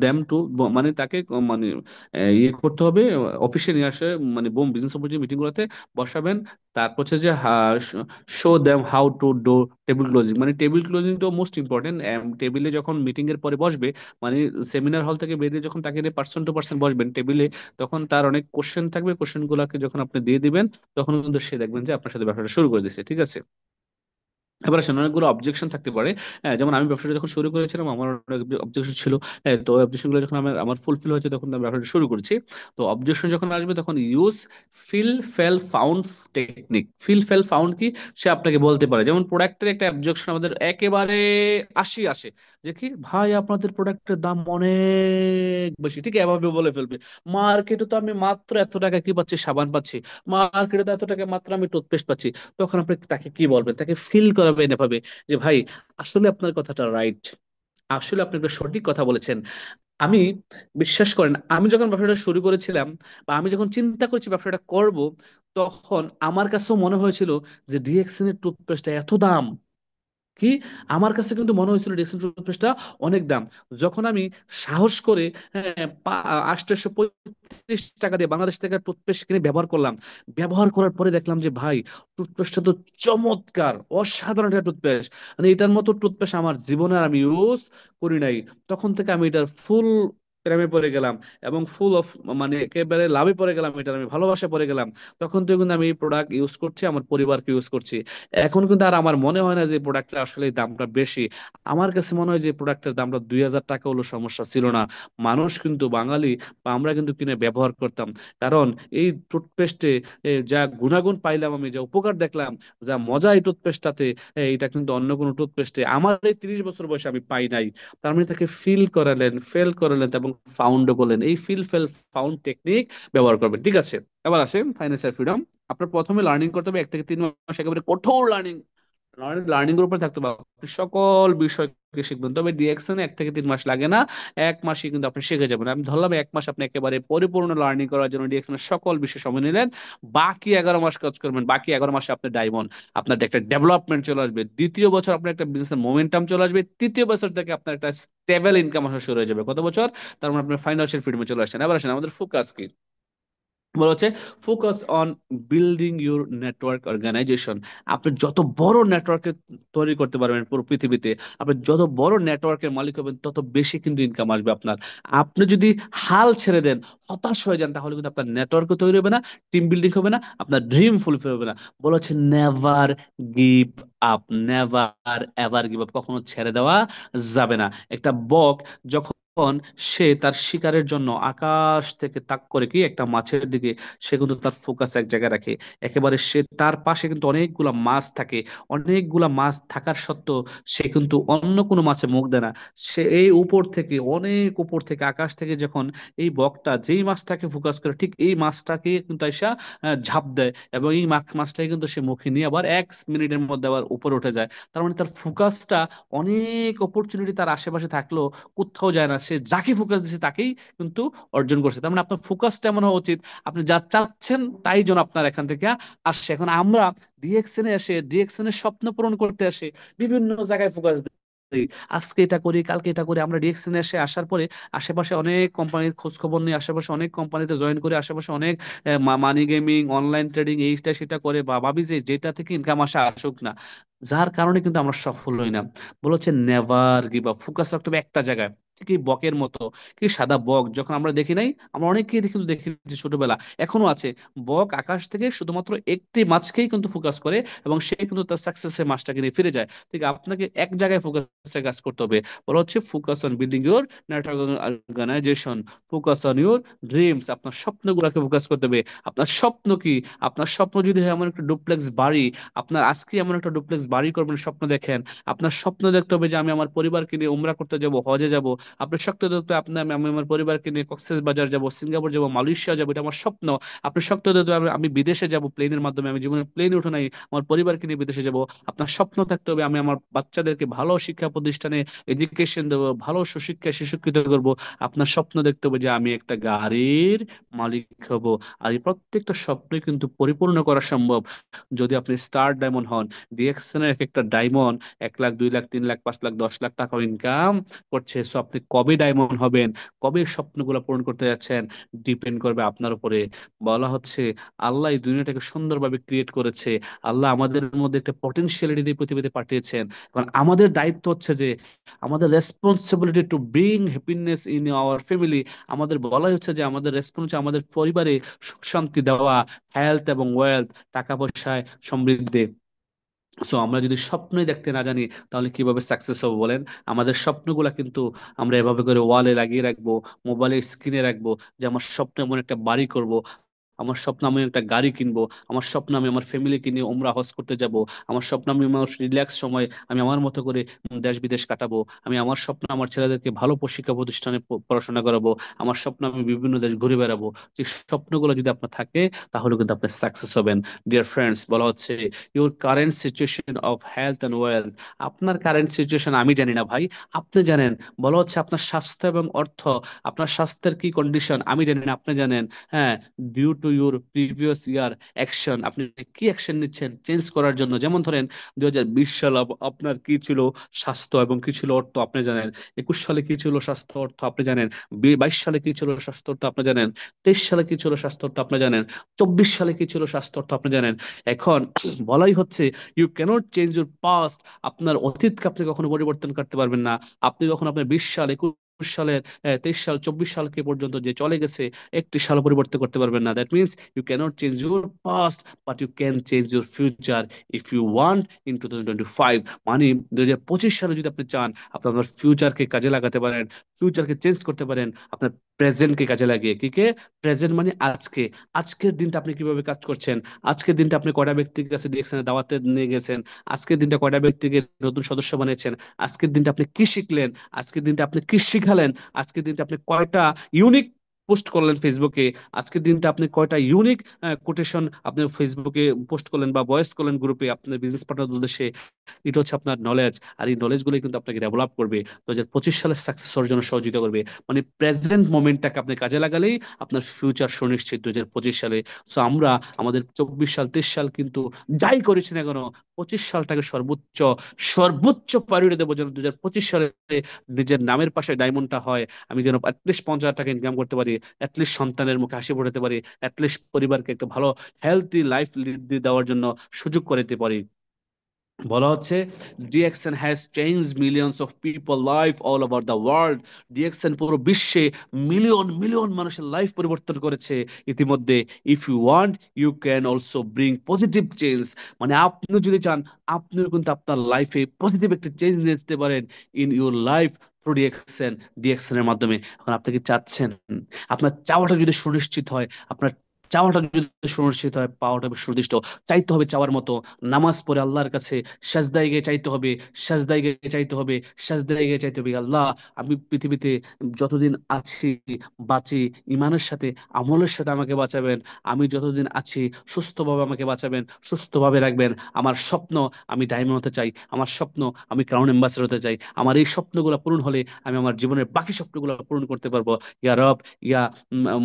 দেম টু, মানে তাকে মানে ইয়ে করতে হবে, অফিসে নিয়ে আসে, মানে বোম বিজনেস অপরচুনিটি মিটিং গুলোতে বসাবেন। তারপর হচ্ছে যে show them how to do table closing, মানে টেবিল ক্লোজিং তো মোস্ট ইম্পর্টেন্ট। টেবিলে যখন মিটিং এর পরে বসবে, মানে সেমিনার হল থেকে বেরিয়ে যখন তাকে পার্সন টু পার্সন বসবেন টেবিলে, তখন তার অনেক কোশ্চেন থাকবে, কোশ্চেন গুলাকে যখন আপনি দিয়ে দিবেন, তখন কিন্তু সে দেখবেন যে আপনার সাথে ব্যবসাটা শুরু করে দিচ্ছে, ঠিক আছে। এবার আসেন, অনেকগুলো অবজেকশন থাকতে পারে। যেমন আমি ব্যবসাটা যখন শুরু করেছিলাম, আমার অনেক অবজেকশন ছিল। তো অবজেকশন গুলো যখন আমার ফুলফিল হয়েছে, তখন আমি ব্যবসাটা শুরু করেছি। তো অবজেকশন যখন আসবে, তখন use feel felt found technique. Feel felt found কি, সে আপনাকে বলতে পারে, যেমন প্রোডাক্টের একটা অবজেকশন আমাদের একেবারে আসে যে কি, ভাই আপনাদের প্রোডাক্টের দাম অনেক বেশি, ঠিক এভাবে বলে ফেলবে। মার্কেটে তো আমি মাত্র এত টাকা কি পাচ্ছি, সাবান পাচ্ছি, মার্কেটে তো এত টাকা মাত্র আমি টুথপেস্ট পাচ্ছি। তখন আপনি তাকে কি বলবেন, তাকে ফিল করাবেন এভাবে যে ভাই, আসলে আপনার কথাটা রাইট, আসলে আপনি একটা সঠিক কথা বলেছেন। আমি, বিশ্বাস করেন, আমি যখন ব্যবসাটা শুরু করেছিলাম বা আমি যখন চিন্তা করছি ব্যবসাটা করব, তখন আমার কাছেও মনে হয়েছিল যে ডিএক্সএন এর টুথপেস্টটা এত দাম, কি, আমার কাছে কিন্তু মনে হয়েছিল ডিএক্সএন টুথপেস্টটা অনেক দাম। যখন আমি সাহস করে, হ্যাঁ, 835 টাকা দিয়ে বাংলাদেশ থেকে টুথপেস্ট কিনে ব্যবহার করলাম, ব্যবহার করার পরে দেখলাম যে ভাই, টুথপেস্টটা তো চমৎকার, অসাধারণ একটা টুথপেস্ট, মানে এটার মতো টুথপেস্ট আমার জীবনে আর আমি ইউজ করি নাই। তখন থেকে আমি এটার ফুল প্রেমে পড়ে গেলাম এবং ফুল অফ, মানে একেবারে লাভে পড়ে গেলাম, এটার আমি ভালোবাসা পড়ে গেলাম। তখন থেকে কিন্তু আমি এই প্রোডাক্ট ইউজ করছি, আমার পরিবারকে ইউজ করছি। এখন কিন্তু আর আমার মনে হয় না যে প্রোডাক্টের আসলে দামটা বেশি। আমার কাছে মনে হয় যে প্রোডাক্টের দামটা 2,000 টাকা হলো সমস্যা ছিল না। মানুষ কিন্তু বাঙালি, বা আমরা কিন্তু কিনে ব্যবহার করতাম। কারণ এই টুথপেস্টে যা গুণাগুণ পাইলাম, আমি যা উপকার দেখলাম, যা মজা এই টুথপেস্টটাতে, এটা কিন্তু অন্য কোনো টুথপেস্টে আমার এই 30 বছর বয়সে আমি পাই নাই। তার মানে তাকে ফিল করালেন, ফেল করালেন এবং ফাউন্ড করলেন, এই ফিল ফেল ফাউন্ড টেকনিক ব্যবহার করবেন, ঠিক আছে। এবার আসেন ফাইন্যান্সিয়াল ফ্রিডম। আপনার প্রথমে লার্নিং করতে হবে 1 থেকে 3 মাস, একেবারে কঠোর লার্নিং, লার্নিং এর উপর থাকতে হবে, আপনি সকল বিষয়কে শিখবেন, তবে ডিএকশনে 1 থেকে 3 মাস লাগে না, 1 মাসে কিন্তু আপনি শিখে যাবেন। আমি ধরলাম 1 মাস আপনি একেবারে পরিপূর্ণ লার্নিং করার জন্য ডিএকশনের সকল বিষয় সময় নিলেন, বাকি 11 মাস কাজ করবেন, বাকি 11 মাসে আপনি ডায়মন্ড, আপনার একটা ডেভেলপমেন্ট চলে আসবে, দ্বিতীয় বছর আপনার একটা বিজনেসের মোমেন্টাম চলে আসবে, তৃতীয় বছর থেকে আপনার একটা স্টেবল ইনকাম আসা শুরু হয়ে যাবে। কত বছর? তার মানে আপনার ফাইন্যান্সিয়াল ফ্রিডমে চলে আসছেন। এবার আসেন আমাদের ফোকাস কি, বলা হচ্ছে focus on building your network organisation. আপনি যত বড় নেটওয়ার্কে তৈরি করতে পারবেন পুরো পৃথিবীতে, আপনি যত বড় নেটওয়ার্কের মালিক হবেন তত বেশি কিন্তু ইনকাম আসবে আপনার। আপনি যদি হাল ছেড়ে দেন, হতাশ হয়ে যান, তাহলে কিন্তু আপনার নেটওয়ার্কও তৈরি হবে না, টিম বিল্ডিং হবে না, আপনার ড্রিম ফুলফিল হবে না। বলা হচ্ছে never give up, never ever give up, কখনো ছেড়ে দেওয়া যাবে না। একটা বক যখন সে তার শিকারের জন্য আকাশ থেকে তাক করে কি একটা মাছের দিকে, সে কিন্তু তার ফোকাস এক জায়গায় রাখে, একেবারে সে তার পাশে কিন্তু অনেকগুলা মাছ থাকে, অনেকগুলা মাছ থাকার সত্ত্বেও সে কিন্তু অন্য কোনো মাছে মুখ দেয় না। সে এই উপর থেকে, অনেক উপর থেকে, আকাশ থেকে যখন এই বকটা যেই মাছটাকে ফোকাস করে, ঠিক এই মাছটাকে কিন্তু আইসা ঝাঁপ দেয়, এবং এই মাছটাকে কিন্তু সে মুখে নিয়ে আবার 1 মিনিটের মধ্যে আবার উপরে উঠে যায়। তার মানে তার ফোকাসটা, অনেক অপরচুনিটি তার আশেপাশে থাকলেও কোথাও যায় না, সে যাকে ফোকাস দিচ্ছে তাকেই কিন্তু অর্জন করছে। তার মানে আপনার ফোকাসটা এমন হওয়া উচিত, আপনি যা চাচ্ছেন তাই যেন আপনার এখান থেকে আসছে। এখন আমরা ডিএকশনে এসে, ডিএকশনের স্বপ্ন পূরণ করতে আসে বিভিন্ন জায়গায় ফোকাস দিই, আজকে এটা করি, কালকে এটা করি। আমরা ডিএকশনে এসে আসার পরে আশেপাশে অনেক কোম্পানির খোঁজ খবর নিয়ে, আশেপাশে অনেক কোম্পানিতে জয়েন করে, আশেপাশে অনেক মানি গেমিং, অনলাইন ট্রেডিং, এইটা সেটা করে, বা ভাবি যে যেটা থেকে ইনকাম আসা আসুক না, যার কারণে কিন্তু আমরা সফল হই না। বলা হচ্ছে নেভার গিভ আপ, ফোকাস রাখতে হবে একটা জায়গায়। ঠিক এই বকের মতো, কি সাদা বক যখন আমরা দেখি নাই, আমরা অনেকেই কিন্তু দেখেছি ছোটবেলা, এখনো আছে, বক আকাশ থেকে শুধুমাত্র একটি মাছকেই কিন্তু ফোকাস করে, এবং সে কিন্তু তার সাকসেসের মাছটাকে নিয়ে ফিরে যায়। ঠিক আপনাকে এক জায়গায় ফোকাসে কাজ করতে হবে। বলা হচ্ছে focus on building your network organisation, focus on your dreams, আপনার স্বপ্নগুলোকে ফোকাস করতে হবে। আপনার স্বপ্ন কি? আপনার স্বপ্ন যদি হয় এমন একটা ডুপ্লেক্স বাড়ি, আপনার আজকে এমন একটা ডুপ্লেক্স বাড়ি করবেন স্বপ্ন দেখেন, আপনার স্বপ্ন দেখতে হবে যে আমি আমার পরিবারকে নিয়ে উমরা করতে যাব, হজে যাব। আপনার শক্ত দেখতে হবে আপনার, আমি আমার পরিবারকে নিয়ে কক্সেস বাজার যাব, সিঙ্গাপুর যাব, মালয়েশিয়া যাব, এটা আমার স্বপ্ন। আপনার শক্ত দেখতে হবে আমি বিদেশে যাব প্লেনের মাধ্যমে, আমি জীবনে প্লেনে উঠে নাই, আমার পরিবারকে নিয়ে বিদেশে যাব। আপনার স্বপ্ন থাকতে হবে আমি আমার বাচ্চাদেরকে ভালো শিক্ষা প্রতিষ্ঠানে এডুকেশন দেবো, ভালো সুশিক্ষায় সুশিক্ষিত করব। আপনার স্বপ্ন দেখতে হবে যে আমি একটা গাড়ির মালিক হব। আর এই প্রত্যেকটা স্বপ্নই কিন্তু পরিপূর্ণ করা সম্ভব যদি আপনি স্টার ডায়মন্ড হন। ডিএক্সএনের এক একটা ডায়মন্ড 1 লাখ, 2 লাখ, 3 লাখ, 5 লাখ, 10 লাখ টাকা ইনকাম করছে। সো আপনি কবে ডায়মন্ড হবেন, কবে স্বপ্নগুলো পূরণ করতে যাচ্ছেন, ডিপেন্ড করবে আপনার উপরে। বলা হচ্ছে আল্লাহ এই দুনিয়াটাকে সুন্দরভাবে ক্রিয়েট করেছে, আল্লাহ আমাদের মধ্যে একটা পটেনশিয়ালিটি দিয়ে পৃথিবীতে পাঠিয়েছেন। কারণ আমাদের দায়িত্ব হচ্ছে যে, আমাদের responsibility to bring happiness in our family. আমাদের বলাই হচ্ছে যে আমাদের রেসপন্স আমাদের পরিবারে সুখ শান্তি দেওয়া, হেলথ এবং ওয়েলথ, টাকা পয়সায় সমৃদ্ধি। সো আমরা যদি স্বপ্নই দেখতে না জানি, তাহলে কিভাবে সাকসেস হবো বলেন? আমাদের স্বপ্নগুলা কিন্তু আমরা এভাবে করে ওয়ালে লাগিয়ে রাখবো, মোবাইলের স্ক্রিনে রাখবো, যে আমার স্বপ্ন এমন একটা বাড়ি করব, আমার স্বপ্ন আমি একটা গাড়ি কিনবো, আমার স্বপ্ন আমি আমার ফ্যামিলিকে নিয়ে ওমরা হজ করতে যাব, আমার স্বপ্ন আমি আমার রিল্যাক্স সময় আমি আমার মতো করে দেশ বিদেশ কাটাবো, আমি আমার স্বপ্ন আমার ছেলেদেরকে ভালো শিক্ষা প্রতিষ্ঠানে পড়াশোনা করাবো, আমার স্বপ্ন আমি বিভিন্ন দেশ ঘুরে বেড়াবো। যে স্বপ্নগুলো যদি আপনার থাকে, তাহলে কিন্তু আপনি সাকসেস হবেন। ডিয়ার ফ্রেন্ডস, বলা হচ্ছে your current situation of health and wealth, আপনার কারেন্ট সিচুয়েশন আমি জানি না ভাই, আপনি জানেন। বলা হচ্ছে আপনার স্বাস্থ্য এবং অর্থ, আপনার স্বাস্থ্যের কি কন্ডিশন আমি জানি না, আপনি জানেন। হ্যাঁ, due to your previous year action, আপনি কি অ্যাকশন নিচ্ছেন চেঞ্জ করার জন্য। যেমন ধরেন 2020 সাল আপনার কি ছিল স্বাস্থ্য এবং কি ছিল অর্থ আপনি জানেন, 21 সালে কি ছিল স্বাস্থ্য অর্থ আপনি জানেন, 22 সালে কি ছিল স্বাস্থ্য অর্থ আপনি জানেন, 23 সালে কি ছিল স্বাস্থ্য অর্থ আপনি জানেন, 24 সালে কি ছিল স্বাস্থ্য অর্থ আপনি জানেন। এখন বলাই হচ্ছে you can't change your past, আপনার অতীতকে আপনি কখনো পরিবর্তন করতে পারবেন না। আপনি যখন আপনার 20 সাল, 21 সালের, 23 সাল, 24 সালকে পর্যন্ত যে চলে গেছে, একটি সাল পরিবর্তন করতে পারবেন না। That means you can't change your past, but you can change your future if you want in 2025। মানে 2025 সালে যদি আপনি চান, আপনি আপনার ফিউচারকে কাজে লাগাতে পারেন, ফিউচারকে চেঞ্জ করতে পারেন আপনার প্রেজেন্টকে কাজে লাগিয়ে। কি কে? প্রেজেন্ট মানে আজকে, আজকের দিনটা আপনি কিভাবে কাজ করছেন, আজকের দিনটা আপনি কয়টা ব্যক্তির কাছে দিয়েছেন, দাওয়াতে নিয়ে গেছেন, আজকের দিনটা কয়টা ব্যক্তিকে নতুন সদস্য বানিয়েছেন, আজকের দিনটা আপনি কি শিখলেন, আজকের দিনটা আপনি কি শিখালেন, আজকের দিনটা আপনি কয়টা ইউনিক পোস্ট করলেন ফেসবুকে, আজকের দিনটা আপনি কয়টা ইউনিক কোটেশন আপনি ফেসবুকে পোস্ট করলেন বা ভয়েস করলেন গ্রুপে আপনার বিজনেস পার্টনার উদ্দেশ্যে, এটা হচ্ছে আপনার নলেজ। আর এই নলেজ গুলো কিন্তু আপনাকে ডেভেলপ করবে, 2025 সালের সাকসেস হওয়ার জন্য সহযোগিতা করবে। মানে প্রেজেন্ট মোমেন্টটাকে আপনি কাজে লাগালেই আপনার ফিউচার সুনিশ্চিত 2025 সালে। সো আমরা আমাদের 24 সাল 23 সাল কিন্তু যাই করেছি না কেন, 25 সালটাকে সর্বোচ্চ সর্বোচ্চ প্রায়োরিটি দেবো, যেন 2025 সালে নিজের নামের পাশে ডায়মন্ডটা হয়। আমি যেন অ্যাটলিস্ট 50,000 টাকা ইনকাম করতে পারি, অ্যাটলিস্ট সন্তানের মুখে হাসি ফোটাতে পারি, অ্যাটলিস্ট পরিবারকে একটা ভালো হেলথি লাইফ লিড দেওয়ার জন্য সুযোগ করে দিতে পারি। বলা হচ্ছে DXN has change millions of people life all over the world. DXN পুরো বিশ্বে মিলিয়ন মিলিয়ন মানুষের লাইফ পরিবর্তন করেছে ইতিমধ্যে। If you want you can also bring positive change. মানে আপনি যদি চান, আপনিও কিন্তু আপনার লাইফে পজিটিভ একটা চেঞ্জ নিয়ে যেতে পারেন in your life through DXN, DXN এর মাধ্যমে। এখন আপনি কি চাচ্ছেন? আপনার চাওয়াটা যদি সুনিশ্চিত হয়, আপনার চাওয়াটা যদি সুনিশ্চিত হয়, পাওয়াটা সুনির্দিষ্ট। চাইতে হবে চাওয়ার মতো, নামাজ পড়ে আল্লাহর কাছে সাজদায় গিয়ে চাইতে হবে, সাজদায় গিয়ে চাইতে হবে, সাজদায় গিয়ে চাইতে হবে, আল্লাহ আমি পৃথিবীতে যতদিন আছি, বাঁচি, ইমানের সাথে আমলের সাথে আমাকে বাঁচাবেন। আমি যতদিন আছি সুস্থভাবে আমাকে বাঁচাবেন, সুস্থভাবে রাখবেন। আমার স্বপ্ন, আমি ডায়মন্ড হতে চাই। আমার স্বপ্ন, আমি ক্রাউন এম্বাসেডর হতে চাই। আমার এই স্বপ্নগুলো পূরণ হলে আমি আমার জীবনের বাকি স্বপ্নগুলো পূরণ করতে পারবো। ইয়া রব, ইয়া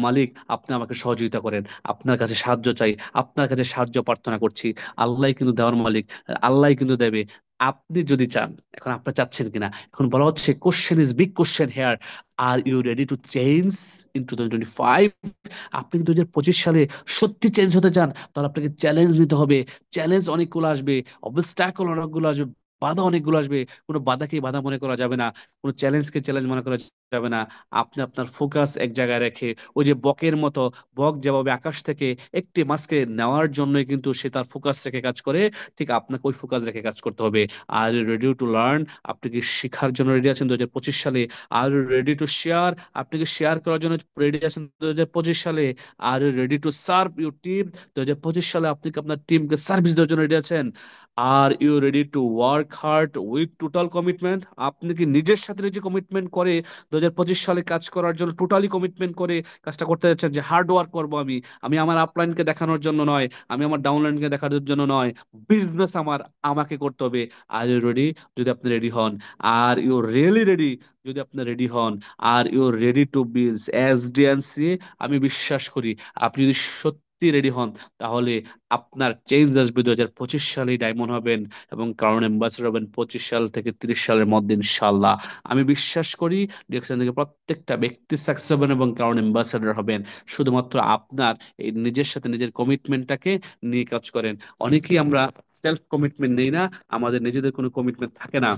মালিক, আপনি আমাকে সহযোগিতা করেন। আপনার কাছে সাহায্য চাই, আপনার কাছে সাহায্য প্রার্থনা করছি। আল্লাহ কিন্তু দেওয়ার মালিক, আল্লাহ কিন্তু দেবে, আপনি যদি চান। এখন আপনি চাচ্ছেন কিনা? এখন বলা হচ্ছে question is big question here, are you ready to change in 2025? আপনি কি 2025 সালে সত্যি চেঞ্জ হতে চান? তাহলে আপনাকে চ্যালেঞ্জ নিতে হবে। চ্যালেঞ্জ অনেকগুলো আসবে, অবস্ট্যাকল অনেকগুলো আসবে, বাধা অনেকগুলো আসবে। কোনো বাধাকে বাধা মনে করা যাবে না, কোনো চ্যালেঞ্জকে চ্যালেঞ্জ মনে করা যাবে না। আপনি আপনার ফোকাস এক জায়গায় রেখে, ওই যে বকের মতো, বক যেভাবে আকাশ থেকে একটি মাছকে নেওয়ার জন্যই কিন্তু সে তার ফোকাস রেখে কাজ করে, ঠিক আপনাকে ওই ফোকাস রেখে কাজ করতে হবে। Are you ready to learn? আপনি কি শেখার জন্য রেডি আছেন 2025 সালে? Are you ready to share? আপনি কি শেয়ার করার জন্য রেডি আছেন 2025 সালে? Are you ready to serve your team? 2025 সালে আপনি কি আপনার টিমকে সার্ভিস দেওয়ার জন্য রেডি আছেন? Are you ready to work hard with total commitment? আপনি কি নিজের সাথে নিজে কমিটমেন্ট করে 2025 সালে কাজ করার জন্য টোটালি কমিটমেন্ট করে কাজটা করতে যাচ্ছেন, যে হার্ড ওয়ার্ক করবো আমি, আমি আমার আপলাইনকে দেখানোর জন্য নয়, আমি আমার ডাউনলাইনকে দেখানোর জন্য নয়, বিজনেস আমার, আমাকে করতে হবে। Are you ready? যদি আপনি রেডি হন, আর ইউ রিয়েলি রেডি, যদি আপনি রেডি হন, আর ইউ রেডি টু বিজ এস ডি এন সি, আমি বিশ্বাস করি আপনি যদি সত্যি রেডি হন, তাহলে আপনার চেঞ্জ আসবে। 2025 সালেই ডায়মন্ড হবেন এবং কারণ অ্যাম্বাসেডর হবেন 25 সাল থেকে 30 সালের মধ্যে ইনশাল্লাহ। আমি বিশ্বাস করি ডিরেকশন থেকে প্রত্যেকটা ব্যক্তি সাকসেস হবেন এবং কারণ অ্যাম্বাসেডর হবেন। শুধুমাত্র আপনার এই নিজের সাথে নিজের কমিটমেন্টটাকে নিয়ে কাজ করেন। অনেকেই আমরা সেলফ কমিটমেন্ট নেই না, আমাদের নিজেদের কোনো কমিটমেন্ট থাকে না।